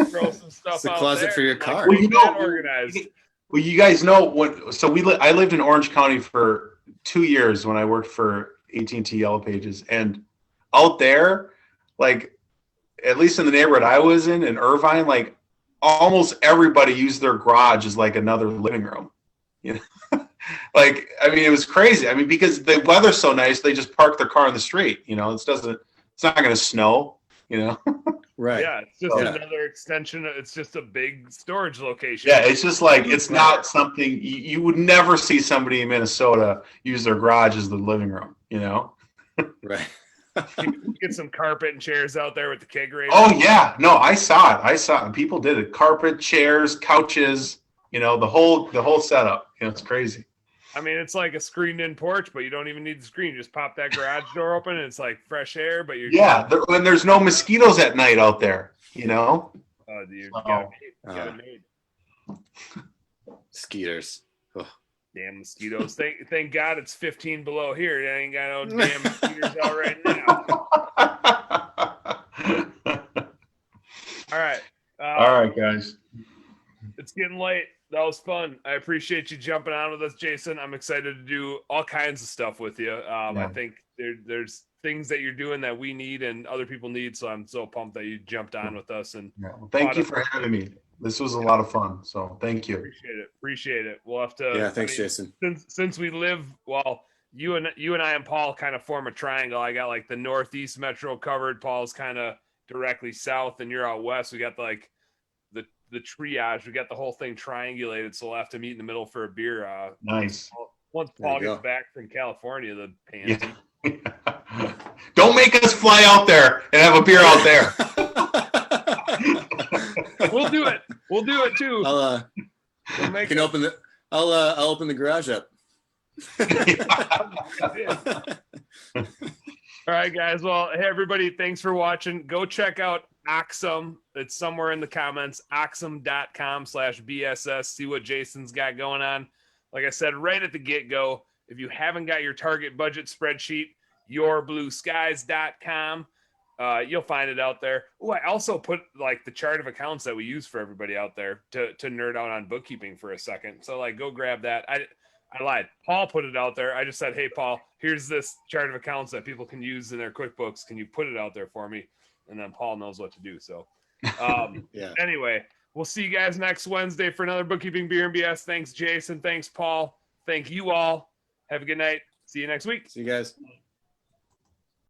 throw some stuff it's a out closet there. for your car. Well, organized. Well, you guys know what? So I lived in Orange County for 2 years when I worked for AT&T Yellow Pages, and out there, like at least in the neighborhood I was in Irvine, like almost everybody used their garage as like another living room. Like, I mean, it was crazy. I mean, because the weather's so nice, they just park their car on the street. It's not going to snow. Right. Yeah, it's just another extension. It's just a big storage location. Yeah, it's just like, it's not something you would never see somebody in Minnesota use their garage as the living room. Right. Get some carpet and chairs out there with the keg raider. Oh yeah, no, I saw it. People did it. Carpet, chairs, couches. The whole setup. It's crazy. I mean, it's like a screened-in porch, but you don't even need the screen. You just pop that garage door open, and it's like fresh air. But and there's no mosquitoes at night out there. Oh, you got it made. Skeeters. Oh. Damn mosquitoes! Thank God it's 15 below here. I ain't got no damn mosquitoes out right now. All right. All right, guys. It's getting late. That was fun. I appreciate you jumping on with us, Jason. I'm excited to do all kinds of stuff with you. I think there's things that you're doing that we need and other people need. So I'm so pumped that you jumped on with us. And Yeah, well, thank you for having me. This was a lot of fun. So thank you. Appreciate it. We'll have to. Yeah, thanks, Jason. Since we live, well, you and I and Paul kind of form a triangle. I got like the Northeast Metro covered. Paul's kind of directly south, and you're out west. We got the triage. We got the whole thing triangulated. So we'll have to meet in the middle for a beer. Nice. Once Paul gets back from California, the pansy. Yeah. Don't make us fly out there and have a beer out there. We'll do it. We'll do it too. I'll open the garage up. All right, guys. Well, hey, everybody, thanks for watching. Go check out Oxsome. It's somewhere in the comments, oxsome.com/BSS. See what Jason's got going on. Like I said, right at the get-go, if you haven't got your target budget spreadsheet, yourblueskies.com. You'll find it out there. Oh, I also put like the chart of accounts that we use for everybody out there to nerd out on bookkeeping for a second. So like, go grab that. I lied. Paul put it out there. I just said, hey, Paul, here's this chart of accounts that people can use in their QuickBooks. Can you put it out there for me? And then Paul knows what to do. So yeah. Anyway, we'll see you guys next Wednesday for another Bookkeeping Beer and BS. Thanks, Jason. Thanks, Paul. Thank you all. Have a good night. See you next week. See you guys.